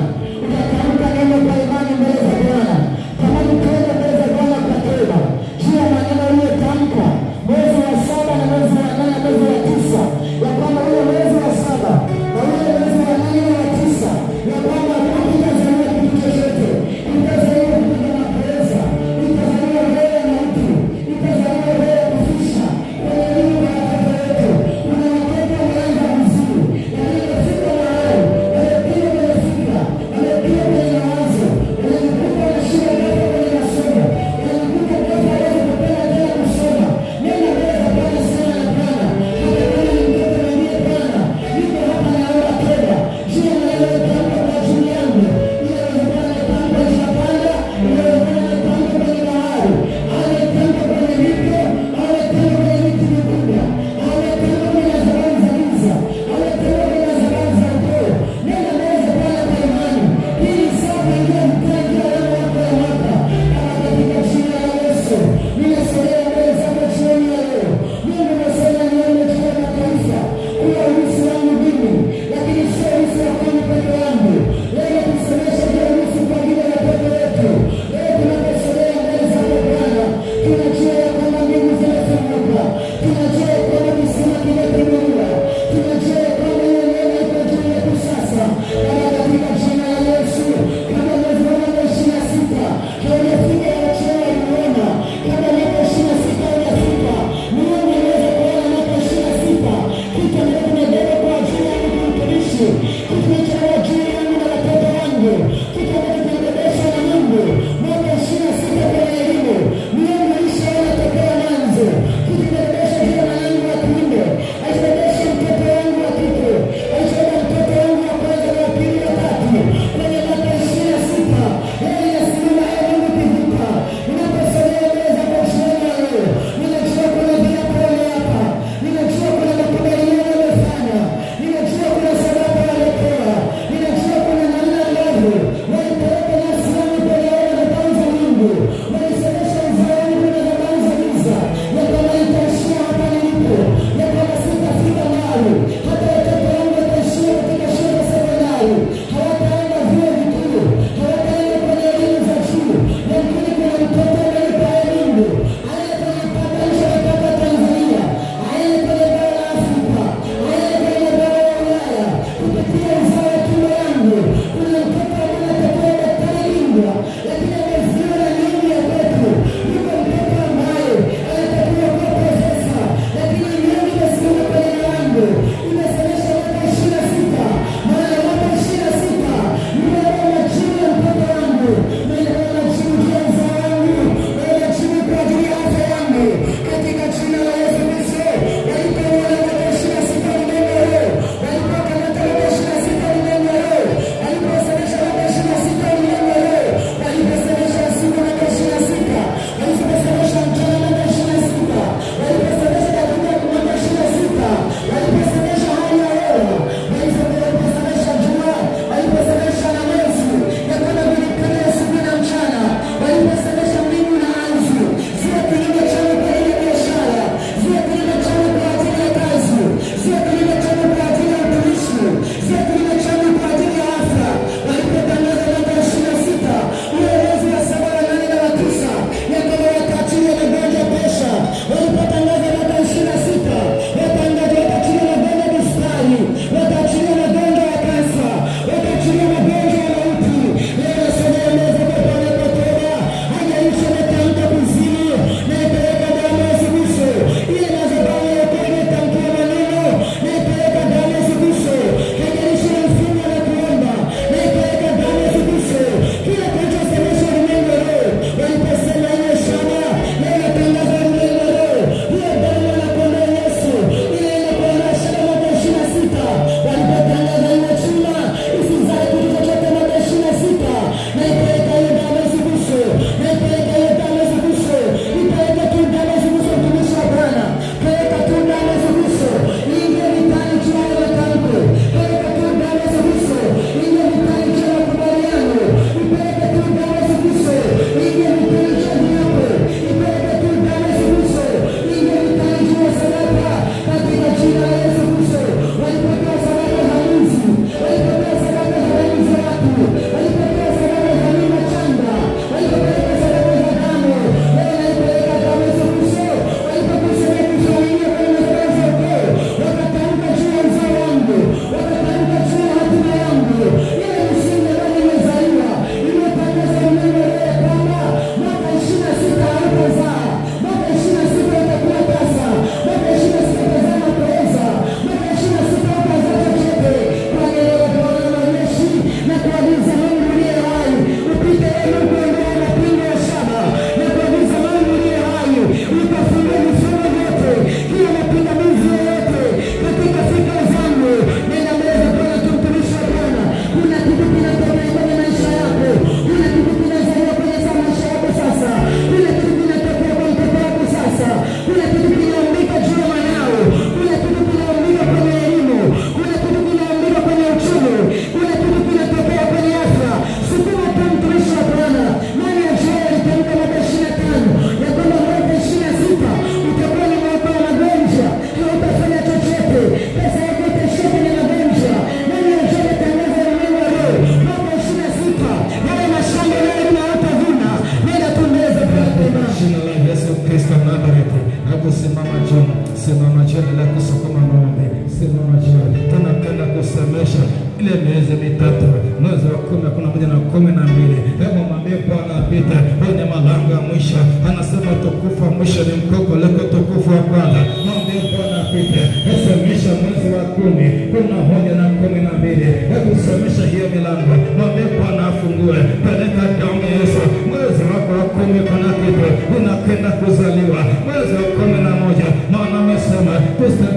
kuketi. Hebu simama juu, simama juu, endelea kusukuma maombi, simama juu. Tunapenda kusemesha ile miezi mitatu, mwezi wa 10, 11 na 12. Hebu mwambie Bwana apite kwenye malango ya mwisho. Anasema utukufu wa mwisho ni mkuu kuliko utukufu wa kwanza. Mwambie Bwana apite. Semesha mwezi wa 10, 11 na 12. Hebu semesha hiyo milango. Mwambie Bwana afungue. Peleka damu ya Yesu. Mwezi wako wa 10 kuna kitu unakwenda kuzaliwa. Mwezi wa 11, maana amesema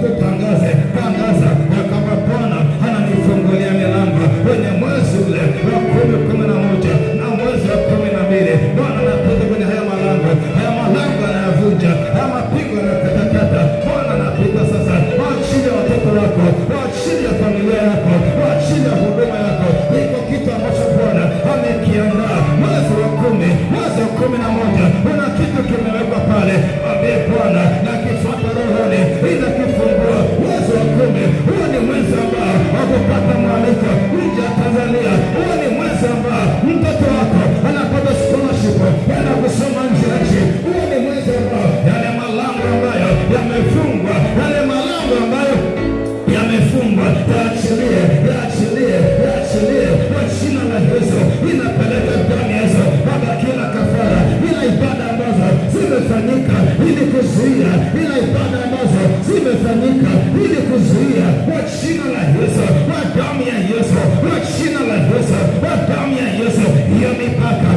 tutangaze, tangaza ya kama Bwana ananifungulia milango kwenye mwezi ule wa 10, 11 na mwezi wa 12. Bwana anapita kwenye haya malango anayavunja, haya mapigo yanakatakata. Bwana anapita sasa, waachili ya watoto wako, waachili ya familia yako, waachili ya huduma yako. Iko kitu ambacho Bwana amekiandaa mwezi wa 10, mwezi wa 11. Kuna kitu kimewekwa pale. Mwambie Bwana na kifuata rohoni, ila kifungua mwezi wa 10. Huo ni mwezi ambao wakupata mwaliko nje ya Tanzania. Huo ni mwezi ambao mtoto wako anapata scholarship yana kusoma nje ya nchi. Huo ni mwezi ambao yale malango ambayo yamefungwa, yale malango ambayo yamefungwa yaachilie, yaachilie, yaachilie kwa jina la Yesu. Inapeleka damu ya Yesu Baba, kila kafara, ila ibada ambazo zimefanyika ili kuzuia, ila ibada ambazo zimefanyika ili kuzuia, kwa jina la Yesu, kwa damu ya Yesu, kwa jina la Yesu, kwa damu ya Yesu. Hiyo mipaka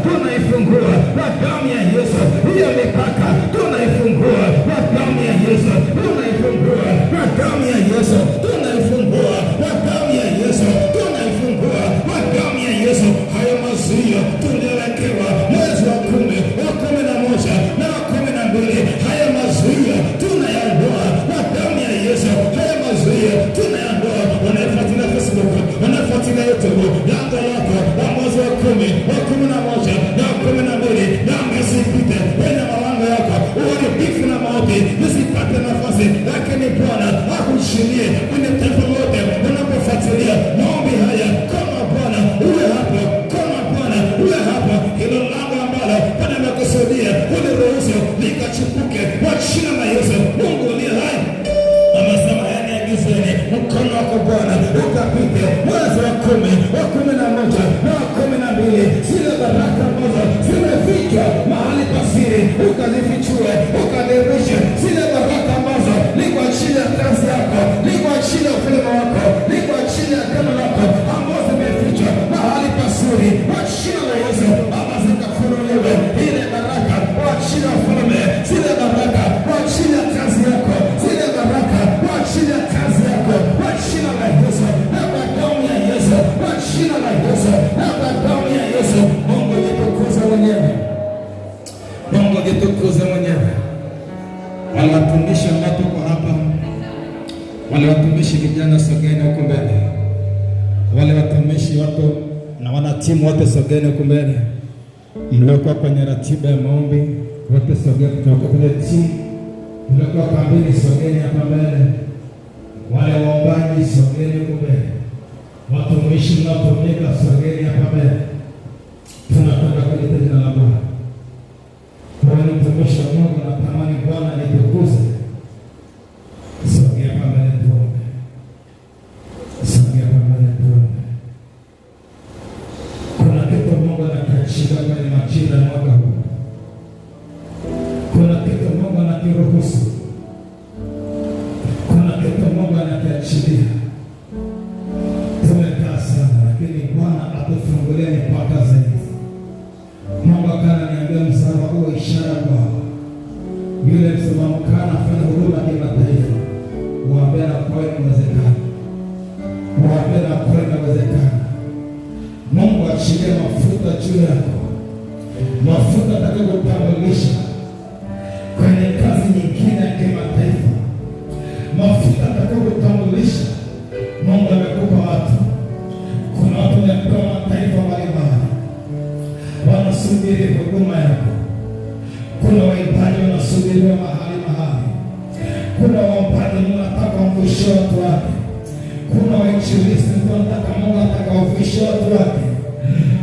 tunaifungua kwa damu ya Yesu. Hiyo mipaka tunaifungua kwa damu ya Yesu, tunaifungua kwa damu ya Yesu, tunaifungua kwa damu ya Yesu, tunaifungua kwa damu ya Yesu. Hayo mazuio tuliyowekewa mwezi wa 10, wa 11 na wa 12, hayo mazuio tunayaondoa kwa damu ya Yesu. Hayo mazuio tunayaondoa. Wanafuatilia Facebook, wanafuatilia YouTube, lango lako wa mwezi wa 10, wa 11 na wa 12, na mwezi ipite kwenye malango yako, uharibifu na mauti visipate nafasi. Lakini Bwana akushinie kwenye taifa lote unapofuatilia maombi haya. Kama Bwana uwe hapo, kama Bwana uwe hapo. Hilo lango ambalo Bwana amekusudia uliruhusu likachipuke kwa jina la Yesu. Mungu aliye hai amesema yaniagizeni mkono wako Bwana ukapite mwezi wa 10, wa 11 na wa 12. Zile baraka ambazo zimefichwa mahali pasiri ukazifichue, ukadhihirishe. Zile baraka ambazo ni kwa ajili ya kazi yako, ni kwa ajili ya ufalme wako, ni kwa ajili ya agano lako, ambazo zimefichwa mahali pasiri, kwa jina la Yesu Baba zikafunuliwe. Ile baraka kwa ajili ya ufalme, zile baraka kwa ajili ya kazi yako, zile baraka kwa ajili ya kazi yako, kwa jina la Yesu, na kwa damu ya Yesu, kwa jina la Yesu, na kwa damu ya Yesu. Mungu jitukuze mwenyewe, Mungu jitukuze mwenyewe. Wale watumishi ambao tuko hapa, wale watumishi vijana, sogeni huko mbele. Wale watumishi watu na wanatimu wote, sogeni huko mbele. Mliokuwa kwenye ratiba ya maombi wote sogeni, kutoka kwenye timu mliokuwa kambini, sogeni hapa mbele. Wale waombaji sogeni huko mbele. Watumishi mnaotumika sogeni hapa mbele. Tunakwenda kuleta jina la Bwana. Wewe ni mtumishi wa Mungu, natamani Bwana alitukuze. Sogea hapa mbele tuombe. Sogea hapa mbele tuombe. Kuna kitu Mungu anakiachilia kwenye majira ya mwaka huu. Kuna kitu Mungu anakiruhusu. Kuna kitu Mungu anakiachilia. Tumekaa sana, lakini Bwana atufungulie mipaka zaidi. Mungu akaniambia msalaba huo ishara kwao. Yule msimamo kana fanya huduma kimataifa. Waambie na kwa inawezekana. Waambie na kwa inawezekana. Mungu achilie mafuta juu yako. Mafuta atakayokutambulisha kwenye kazi nyingine ya kimataifa. Mafuta atakayokutambulisha. Mungu amekupa watu. Kuna watu wamepewa mataifa mbalimbali, wanasubiri huduma yako. Kuna waimbaji wanasubiriwa mahali. Kuna waombaji wanataka wamvishe watu wake. Kuna wainjilisti wanataka Mungu atakawavishe watu wake.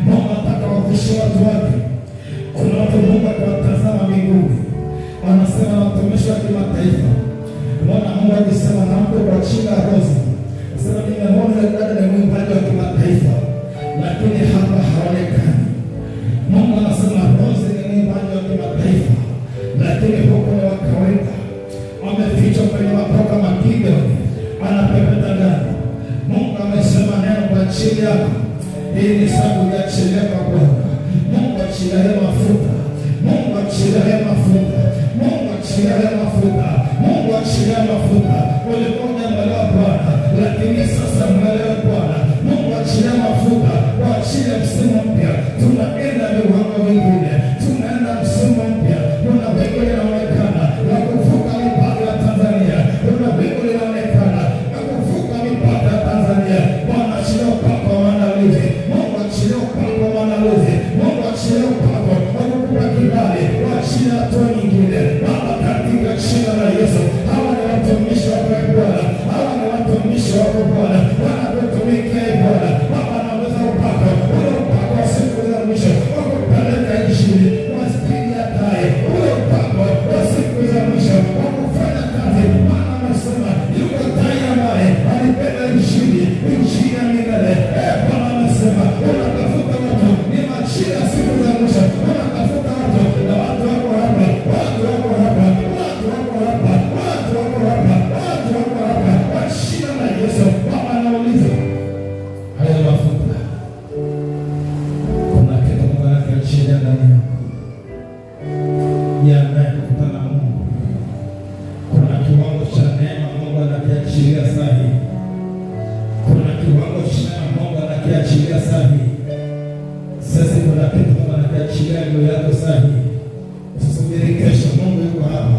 Mungu atakawavishe watu wake. Kuna watu Mungu atawatazama mbinguni. kimataifa. Unaona Mungu akisema na mtu kwa jina Rose. Sasa nimeona dada ni mwimbaji wa kimataifa, lakini hapa haonekani. Mungu anasema Rose ni mwimbaji wa kimataifa, lakini huko ni wa kawaida. Amefichwa kwenye mapoka makiga, anapepeta ndani. Mungu amesema neno kwa ajili yako. Hii ni sababu ya achilia kwa Bwana. Mungu achilie mafuta. Mungu achilie mafuta. Mungu achilie mafuta. Mungu achilie mafuta. Ulikuwa unaangalia Bwana, lakini sasa mwangalia Bwana. Mungu achilie mafuta kwa ajili ya msimu mpya. Tunaenda viwango vingine. Tunaenda msimu mpya. Kuna wingu linaonekana la kuvuka mipaka ya Tanzania. Kuna wingu linaonekana la kuvuka mipaka ya Tanzania. Bwana achilie upako wa maandalizi. Mungu achilie upako wa maandalizi. Mungu achilie upako wa kukupa kibali kwa ajili ya hatua nyingine. Baba, katika jina la Yesu, hawa ni watumishi wako Bwana. Hawa ni watumishi wako Bwana. Wanakutumikia Bwana. Baba, naweza upako. Ule upako wa siku za mwisho. Wakupeleka nchini. Wasipigi hataye. Ule upako wa siku za mwisho. Wakufanya kazi. Bwana anasema, yuko tai ambaye alipenda nchini. Nchini ya milele. Bwana anasema, unatafuta watu. Ni majira siku za mwisho. Unatafuta watu. Na watu wako hapa. Watu wako hapa. Watu wako hapa. Watu wako hapa. Watu wako hapa. Kwa jina la Yesu. Baba anauliza, haya mafuta, kuna kitu Mungu anakiachilia ndani yako. Jiandae kukutana na Mungu. Kuna kiwango cha neema Mungu anakiachilia saa hii. Kuna kiwango cha neema Mungu anakiachilia saa hii. Sasa kuna kitu Mungu anakiachilia juu yako saa hii. Usisubiri kesho, Mungu yuko hapa.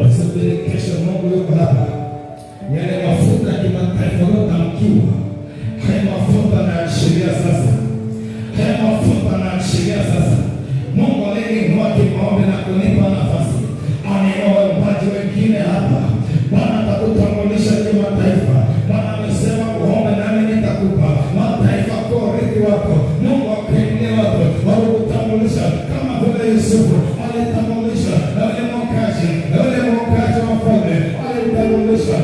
Usisubiri kesho, Mungu yuko hapa. Yale mafuta ya kimataifa yotamkiwa. Haya mafuta anayachilia sasa. Haya mafuta anayachilia sasa. Mungu aliniinua kimaombi na kunipa nafasi. Anainua waimbaji wengine hapa. Bwana atakutambulisha kimataifa. Bwana amesema uombe nami nitakupa mataifa kwa urithi wako. Mungu akainua watu wakutambulisha kama vile Yusufu alitambulisha yule mwokaji wa falme. Alitambulisha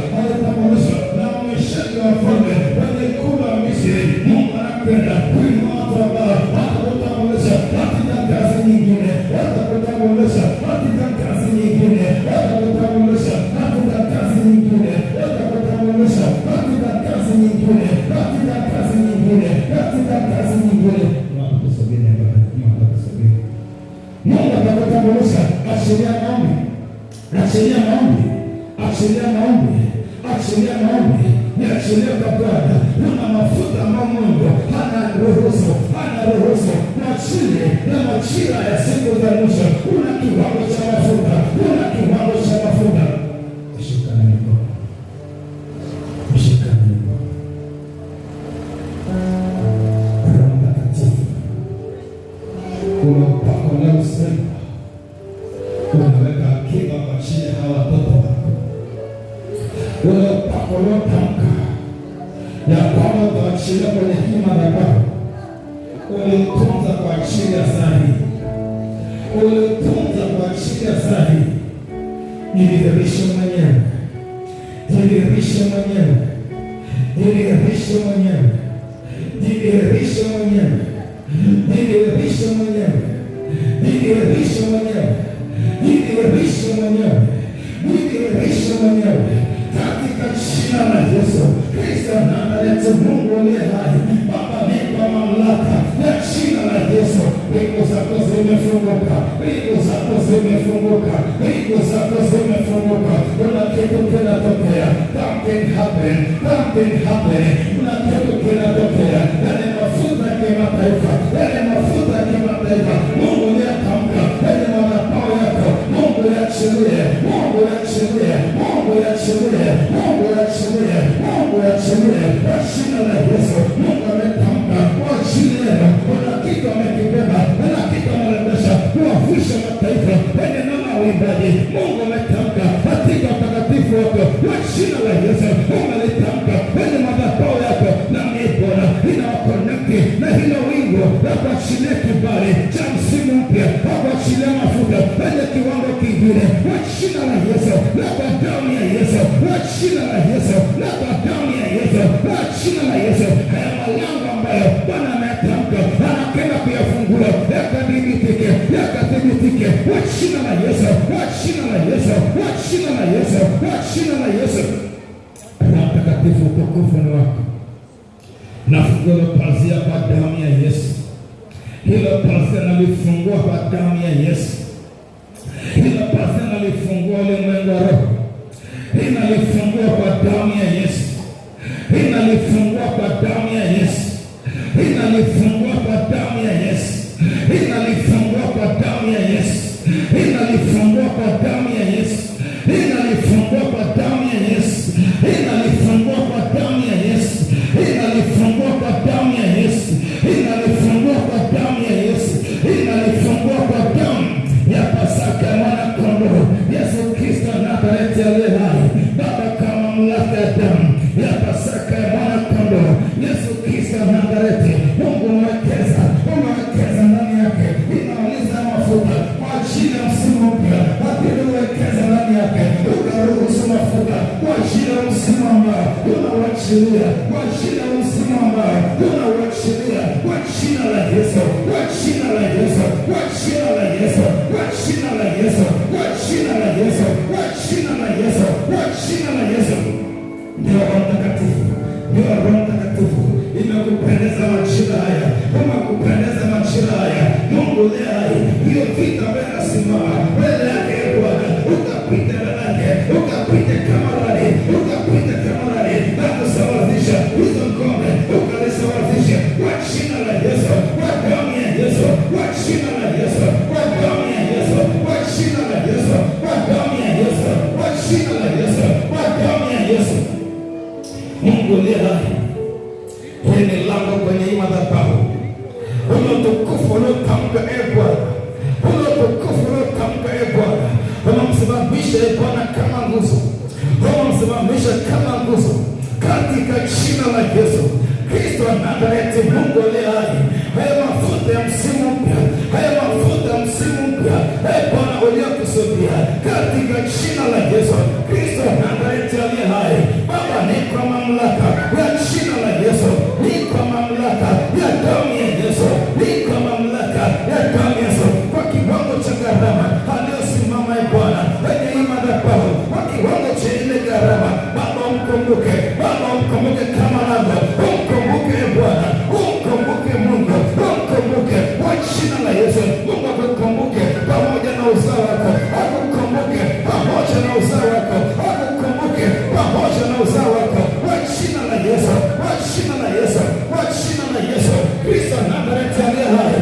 na mwishaji wa falme kwenye ikulu ya Misri. Mungu anapenda kuinua watu ambao watakutambulisha katika kazi nyingine. Watakutambulisha katika kazi nyingine. Watakutambulisha katika kazi nyingine. Watakutambulisha katika kazi nyingine. Katika kazi nyingine. Katika kazi nyingine. Mungu atakutambulisha. Achilia maombi. Achilia maombi. Achilia maombi. Achilia maombi. Niachilia kwa Bwana. Una mafuta ambayo Mungu hana ruhusu. Machile na machira ya siku za mwisho. Una kiwango cha mafuta. Una kiwango cha mafuta. Mshikane mikono. Mshikane mikono. Roho Mtakatifu. Una upako na usema. Unaweka akiba kwa chini ya watoto wako. Ule upako uliotamka ya kwamba utaachilia kwenye hii madhabahu, ulitunza kwa ajili ya saa hii. Ulitunza kwa ajili ya saa hii. Nidhihirishe mwenyewe. Nidhihirishe mwenyewe. Nidhihirishe mwenyewe. Nidhihirishe mwenyewe. Nidhihirishe mwenyewe. Nidhihirishe mwenyewe. Nidhihirishe mwenyewe. Nidhihirishe mwenyewe. Katika jina la Yesu Kristo Nazareti, Mungu aliye hai, Baba, nipa mamlaka ya jina la Yesu. Wingu zako zimefunguka. Wingu zako zimefunguka. Wingu zako zimefunguka. Kuna kitu kinatokea. Something happen. Something happen. Kuna kitu kinatokea. Yale mafuta ya kimataifa. Yale mafuta ya kimataifa. Mungu aliyetamka kwenye madhabahu yako. Mungu yachilie. Mungu yachilie. Mungu yachilie. Mungu yachilie. Mungu yachilie. Kwa jina la Yesu. Mungu ametamka kwa ajili yenu. Kuna kitu amekibeba. Kuna kitu amelebesha kuwavusha mataifa kwenye nama uimbaji. Mungu ametamka katika utakatifu wako. Kwa jina la Yesu. Umelitamka kwenye madhabahu yako. Na Bwana inawakonekti na hilo wingu la kuachilia kibali cha msimu mpya. Kwa kuachilia mafuta kwenye kiwango kingine. lingine kwa jina la Yesu, na kwa damu ya Yesu, kwa jina la Yesu, na kwa damu ya Yesu, kwa jina la Yesu. Haya malango ambayo Bwana ametamka anakwenda kuyafungua yakadhibitike, yakathibitike kwa jina la Yesu, kwa jina la Yesu, kwa jina la Yesu, kwa jina la Yesu. Roho Mtakatifu, utukufu ni wako. Nafungua pazia kwa damu ya Yesu. Hilo pazia nalifungua kwa damu ya Yesu. Hilo pazia nalifungua ulimwengu wa roho. Nalifungua kwa damu ya Yesu. Nalifungua kwa damu ya Yesu. Nalifungua kwa damu ya Yesu. Nalifungua kwa damu ya Yesu. Nalifungua kwa damu ya Yesu. Nalifungua kwa damu ya Yesu. Nalifungua kwa damu ya Yesu. Nalifungua kwa damu ya Yesu. Nalifungua kwa damu ya Yesu. Nalifungua kwa damu ya Pasaka ya mwana kondoo Yesu Kristo Nazareti aliye hai. Baba, kama mamlaka ya damu ya Pasaka ya mwana kondoo Yesu Kristo Nazareti, Mungu umewekeza ndani yake, inauliza mafuta kwa ajili ya msimu mpya, lakini uwekeza ndani yake, ukaruhusu mafuta kwa ajili ya msimu ambao unauachilia, kwa ajili ya msimu ambao unauachilia, kwa jina la Yesu, kwa jina la Yesu, kwa jina la Yesu, kwa jina la Yesu, kwa jina la Yesu, kwa jina la Yesu, kwa jina la Yesu. Ndio Roho Mtakatifu, ndio Roho Mtakatifu, imekupendeza majira haya, umekupendeza majira haya. Mungu leo hai, hiyo vita mbele asimama mbele yake Bwana, ukapite mbele yake, ukapite kama radi, ukapite kama radi, na kusawazisha hizo ngome, ukalisawazisha kwa jina la Yesu, kwa damu ya Yesu, kwa jina la Yesu, kwa damu ya Yesu, kwa jina la Yesu, kwa damu ya Yesu, kwa jina la Yesu, kwa damu ya Yesu. Mungu leo hai, hili ni lango kwenye hii madhabahu. Ule utukufu uliotamka Bwana, ule utukufu uliotamka Bwana, unamsimamisha Bwana kama nguzo, unamsimamisha kama nguzo katika jina la Yesu Kristo wa Nazareti. Mungu aliye hai, haya mafuta ya msimu mpya, haya mafuta ya msimu mpya Bwana uliokusudia katika jina la Yesu Kristo wa Nazareti aliye hai. Baba, ni kwa mamlaka ya jina la Yesu, ni kwa mamlaka ya damu ya Yesu, ni kwa mamlaka ya damu ya Yesu, kwa kiwango cha gharama aliyosimama Bwana kwenye hii madhabahu, kwa kiwango cha ile gharama. Baba, umkumbuke, Baba umkumbuke kama navyo, umkumbuke Bwana, umkumbuke Mungu, umkumbuke kwa jina la Yesu. Mungu akukumbuke pamoja na uzao wako, akukumbuke pamoja na uzao wako, akukumbuke pamoja na uzao wako kwa jina la Yesu, kwa jina la Yesu, kwa jina la Yesu Kristo Nazareti aliye hai.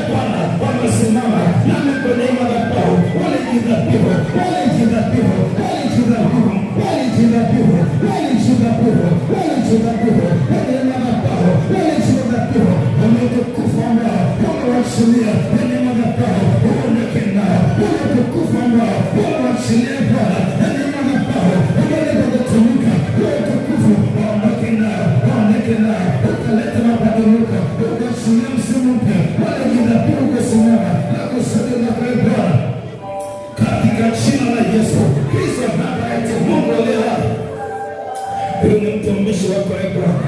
Bwana, wamesimama nami kwenye madhabahu, walijidhabihu, walijidhabihu, walijidhabihu, walijidhabihu, walijidhabihu, walijidhabihu kwenye madhabahu, walijidhabihu. Umetukufu ambao umewachilia kwenye madhabahu, uondoke nao. Umetukufu ambao umewachilia Bwana kwenye madhabahu, umeleta kutumika. Umetukufu waondoke nao, waondoke nao, ukaleta mabadiliko, ukachilia msimu mpya. Walijidhabihu kusimama na kusudi la kwa Bwana katika jina la Yesu Kristo Nazareti. Mungu aliye hai, huyu ni mtumishi wako Bwana,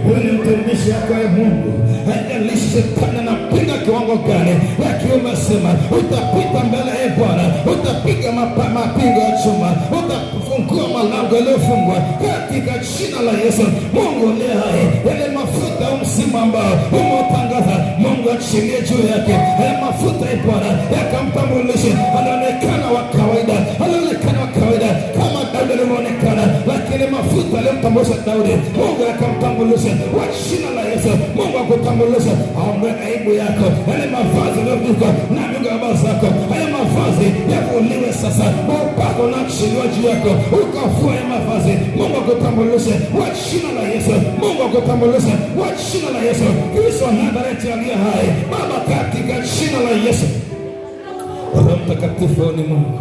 huyu ni mtumishi wako Mungu. Haijalishi shetani anapinga kiwango gani, lakini umesema utapita mbele Bwana, utapiga mapingo ya chuma, utafungua malango yaliyofungwa katika jina la Yesu. Mungu aliye hai, yale mafuta ya msimu ambao umeutangaza, Mungu achilie juu yake haya mafuta Bwana, yakamtambulishe. Anaonekana wa kawaida, anaonekana wa kawaida kama Daudi alivyoonekana, lakini mafuta aliyomtambulisha Daudi, Mungu akamtambulisha kwa jina la Yesu. Mungu akutambulisha, aondoe aibu yako, yale mavazi yaliyovikwa na miungu ya baba zako, haya mavazi yavuliwe sasa. Upako unaachiliwa juu yako, ukafua haya mavazi. Mungu akutambulishe kwa jina la Yesu, Mungu akutambulishe kwa jina la Yesu Kristo wa Nazareti aliye hai. Baba, katika jina la Yesu. Roho Mtakatifu ni Mungu,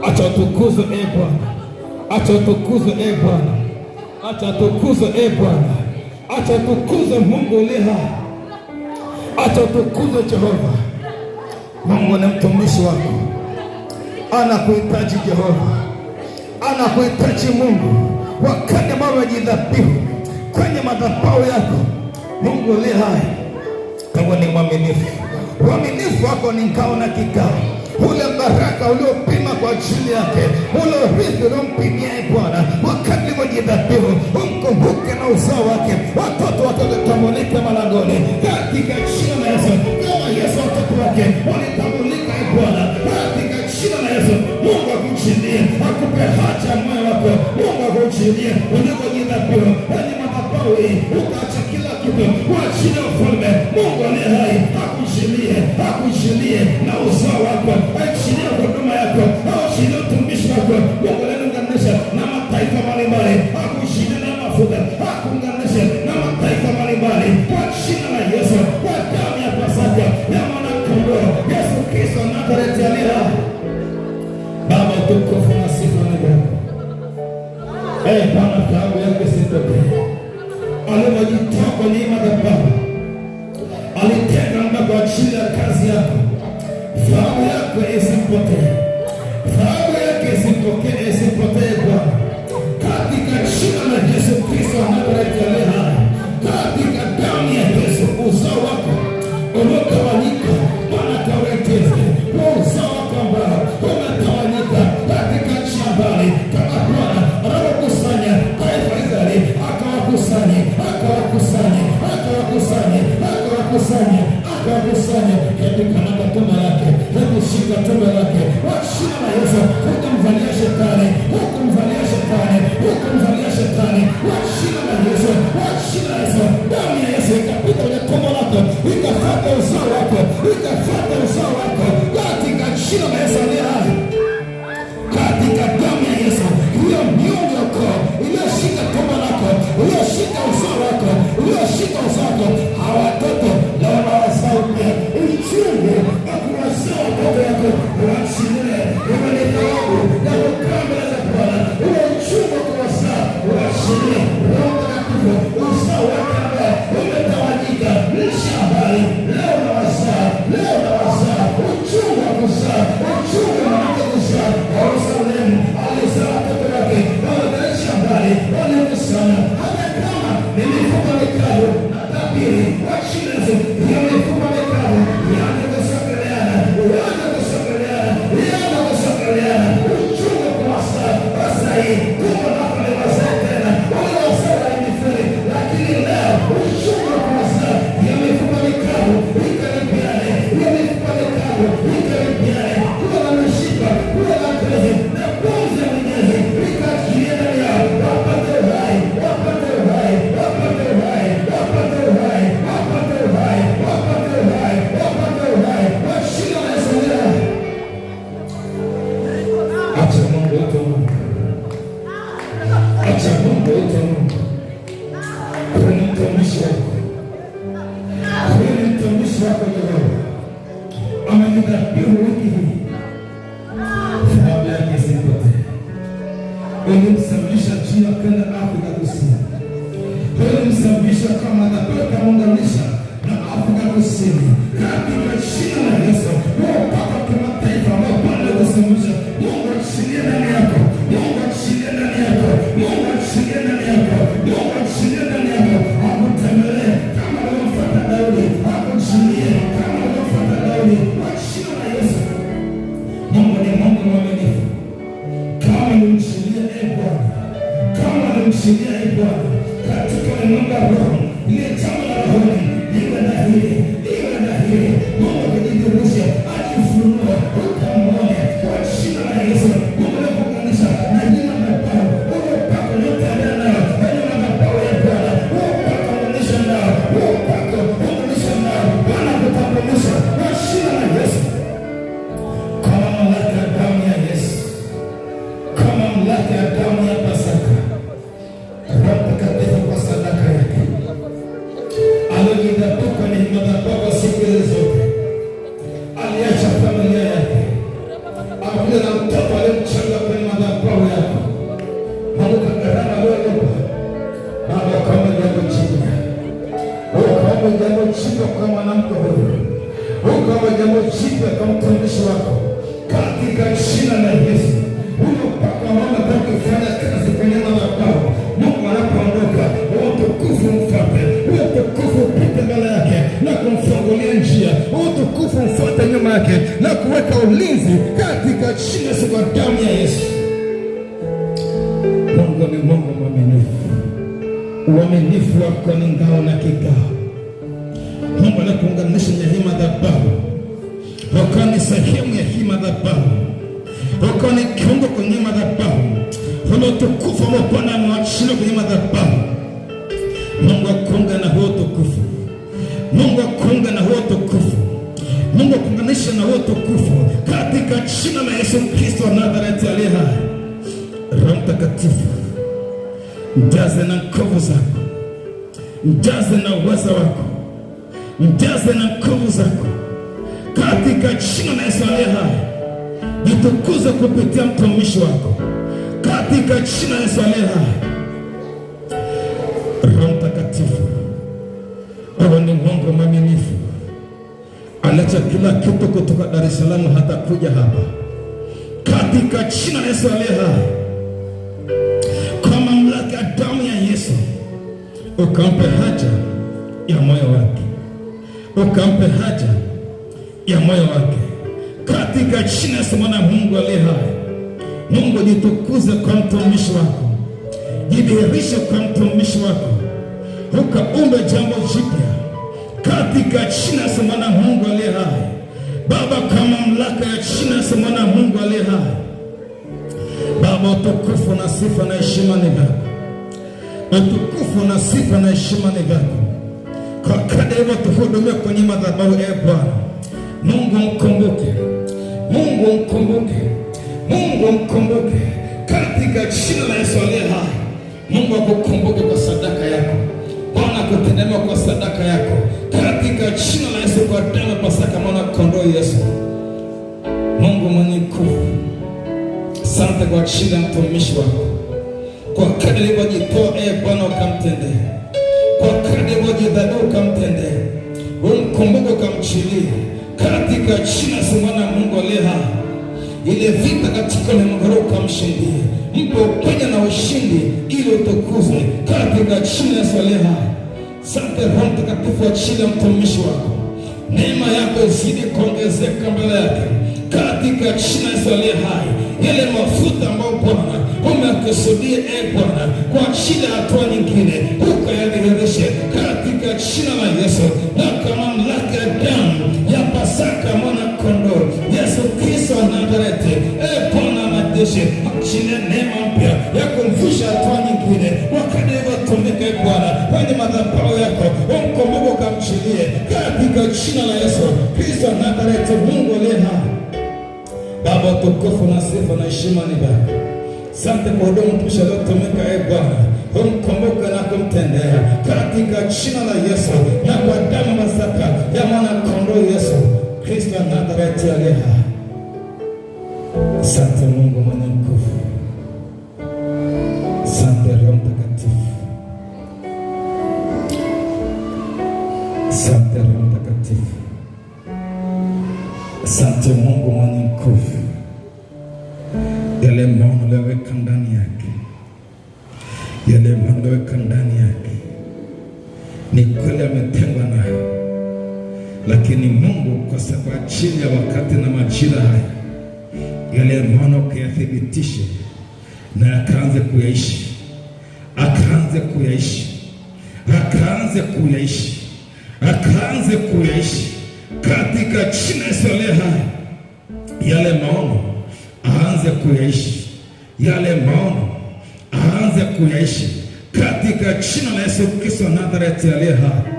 acha utukuzwe Bwana, acha utukuzwe Bwana, acha utukuzwe Bwana, acha utukuzwe Mungu aliye hai, acha utukuzwe Jehova. Mungu ni mtumishi wako, anakuhitaji Jehova, anakuhitaji Mungu. Wakati ambao unajidhabihu kwenye madhabahu yako, Mungu aliye hai, kama ni mwaminifu, uaminifu wako ni ngao na kikao. Ule baraka uliopima kwa ajili yake, ule urithi uliompimia Bwana, wakati unajidhabihu, umkumbuke na uzao wake. Watoto wake watatambulika malangoni katika jina la Yesu. Kama Yesu watoto wake walitambulika Bwana, katika jina la Yesu. Mungu akuchilie, akupe haja moyo wako. Mungu akuchilie ulikojidhabihu kwenye madhabahu hii, ukaacha kila kitu kwa ajili ya ufalme. Mungu aliye hai akuchilie, akuchilie na uzao wako, achilie huduma yako, achilie utumishi wako. Mungu anaunganisha na mataifa mbalimbali, akuchilie na mafuta, akuunganisha na mataifa mbalimbali kwa jina la Yesu, kwa damu ya Pasaka ya mwana kondoo Yesu Kristo Nazareti aliye hai. Baba, utukufu na sifa ni kwako. Bwana, taabu yake isitokee. Alipojitoa kwenye madhabahu, alitenga muda kwa ajili ya kazi yako. Taabu yako isipotee, taabu yake isipotee Bwana, katika jina la Yesu Kristo Nazareti aliye hai. Katika damu ya Yesu, uzao wako uliotawanyika Bwana kaurekeze, kwa uzao wako ambao umetawanyika katika nchi ya mbali, kama Bwana anapokusanya taifa Israeli, akawakusanye katika tumbo lake. Hebu shika tumbo lake kwa jina la Yesu. Hukumvalia shetani, hukumvalia shetani, hukumvalia shetani kwa jina la Yesu, kwa jina la Yesu. Damu ya Yesu ikapita kwenye tumbo lako, ikafuata uzao wako, ikafuata uzao wako katika jina la Yesu aliye hai. Katika damu ya Yesu, hiyo miungu yako iliyoshika tumbo lako, iliyoshika uzao wako, iliyoshika uzao wako, hawa watoto na wanawazao pia, uchungu wa kuwazaa watoto yako uachilie. Iwe ni thawabu ya kukaa mbele za Bwana, ule uchungu wa kuwazaa uachilie. Roho Mtakatifu, uzao wako ambao umetawanyika nchi ya mbali, leo unawazaa, leo unawazaa. Uchungu wa kuzaa, uchungu wa mwanamke kuzaa. Yerusalemu alizaa watoto wake na nchi ya mbali walimu sana, hata kama ni mifupa mikavu na tabiri wa chini ya hiyo mifupa mikavu yana kusogeleana, uchungu kwa sasa hii tumbo lako ni wazee tena, wale wazee wa mifuri, lakini leo uchungu kwa sasa hiyo mifupa mikavu ikaribiane, hiyo mifupa mikavu ikaribiane, kuwa na mishipa, kuwa na kazi na pumzi ya Mwenyezi ikachilie ndani yao, wapate uhai, wapate uhai, wapate uhai, wapate uhai, wapate uhai, wapate uhai, wapate uhai kwa jina la Yesu. Acha Mungu wetu, acha Mungu wetu, kwenye mtumishi wako, kwenye mtumishi wako Jehova amenidhabihu wiki hii, taabu yake isipotee. Ulimsababisha juu kwenda Afrika Kusini, ulimsababisha kama madhabahu kaunganisha na Afrika Kusini, katika jina la Yesu. Mpaka kimataifa ambao Bwana kusababisha, Mungu achilie ndani yako, Mungu achilie ndani yako, Mungu achilie ndani yako, Mungu achilie ndani yako, akutembelee kama alivyofuata Daudi, akuchilie kama alivyofuata Daudi kwa jina la Yesu. Mungu ni Mungu mwaminifu. Kama ulimchilia Bwana, kama ulimchilia Bwana katika ulimwengu wa roho, ile jambo la rohoni liwe na hili, liwe na hili. Mungu akijidhihirisha, ajifunue, ukamwone kwa jina la Yesu. Mungu anakuunganisha na jina la Bwana, upako unaotembea nao kwenye madhabahu ya Bwana, upako unaunganisha nao, upako unaunganisha nao, Bwana kutambulisha kwa jina la Yesu. Kama mamlaka ya damu ya Yesu, kama mamlaka ya damu ya Pasaka, Roho Mtakatifu kwa sadaka yake aliyojidhabihu kwenye madhabahu siku hizo zote, aliacha familia yake, akuja na mtoto aliyemchanga kwenye madhabahu yako. Mungu kagarana wewe Baba, kama jambo jipya, kama jambo jipya kwa mwanamke huyu, kama jambo jipya kwa mtumishi wako, katika jina ulinzi katika jina Yesu, kwa damu ya Yesu. Mungu ni Mungu mwaminifu. Uaminifu wako ni ngao na kigao. Mungu anakuunganisha na hii madhabahu. Uko ni sehemu ya hii madhabahu. Uko ni kiungo kwenye madhabahu. Ule utukufu wa Bwana amewachilia kwenye madhabahu. Mungu akuunga na huo utukufu. Mungu akuunga na huo utukufu. Mungu akuunganisha na huo utukufu katika jina la Yesu Kristo wa Nazareti aliye hai. Roho Mtakatifu, mjaze na nguvu zako, mjaze na uwezo wako, mjaze na nguvu zako katika jina la Yesu aliye hai. Jitukuze kupitia mtumishi wako katika jina la Yesu aliye hai. Roho Mtakatifu, wewe ni Mungu mwaminifu. Acha kila kitu kutoka Dar es Salaam hata kuja hapa katika jina la Yesu aliye hai. Kwa mamlaka ya damu ya Yesu, ukampe haja ya moyo wake, ukampe haja ya moyo wake katika jina la Yesu mwana Mungu aliye hai. Mungu, jitukuze kwa mtumishi wako, jidhihirishe kwa mtumishi wako, ukaumbe jambo jipya katika jina la Yesu mwana Mungu aliye hai. Baba, kwa mamlaka ya jina la Yesu mwana Mungu aliye hai, Baba, utukufu na sifa na heshima ni vyako, utukufu na sifa na heshima ni vyako. Kwa kadri tuhudumia kwenye madhabahu, Bwana Mungu mkumbuke, Mungu mkumbuke, Mungu mkumbuke katika jina la Yesu aliye hai. Mungu akukumbuke kwa sadaka yako, Bwana kutendema kwa sadaka yako katika jina la Yesu, kwa damu ya Pasaka mwana kondoo Yesu. Mungu mwenye nguvu, asante kwa ajili ya mtumishi wako, kwa kadri alivyojitoa Bwana ukamtendee, kwa kadri alivyojidhabihu ukamtendee, umkumbuke ukamchilie katika jina la mwana Mungu aliye hai. Ile vita katika ulimwengu ukamshindie, mpe upenyo na ushindi ili utukuzwe katika jina la Yesu aliye hai. Asante Roho Mtakatifu, achilia mtumishi wako, neema yako izidi kuongezeka mbele yake katika jina la Yesu aliye hai. Yale mafuta ambayo Bwana umekusudia Bwana kwa ajili ya hatua nyingine, ukayadhihirishe katika jina la Yesu, na kwa mamlaka ya damu ya Pasaka mwana kondoo Yesu Kristo wa Nazareti. Bwana majeshi, achilia neema mpya ya kumvusha hatua nyingine wakati watumike Bwana kwenye madhabahu yako, umkumbuke ukamchilie katika jina la Yesu Kristo wa Nazareti. Mungu aliye hai, Baba, utukufu na sifa na heshima ni vyako. Asante kwa huduma mtumishi aliyotumika Bwana, umkumbuke na kumtendea katika jina la Yesu, na kwa damu ya Pasaka ya mwana kondoo Yesu Kristo wa Nazareti aliye hai. Asante Mungu mwenye nguvu, asante Roho Mtakatifu, asante Roho Mtakatifu, asante Mungu mwenye nguvu. Yale maono uliyoweka ndani yake, yale maono uliyoweka ndani yake, ni kweli ametengwa nayo, lakini Mungu kwa sababu ajili ya wakati na majira haya, yale maono ukayathibitishe na akaanze kuyaishi, akaanze kuyaishi, akaanze kuyaishi, akaanze kuyaishi katika jina la Yesu aliye hai. Yale maono aanze kuyaishi, yale maono aanze kuyaishi katika jina la Yesu Kristo wa Nazareti aliye hai.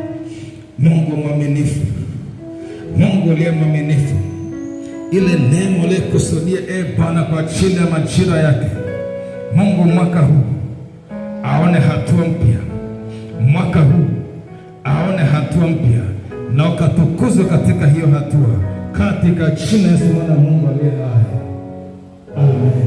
Mungu mwaminifu, Mungu aliye mwaminifu, ile neema ulikusudia Bwana kwa ajili ya majira yake, Mungu mwaka huu aone hatua mpya, mwaka huu aone hatua mpya, na ukatukuzwe katika hiyo hatua katika jina la Yesu mwana Mungu aliye hai. Amen.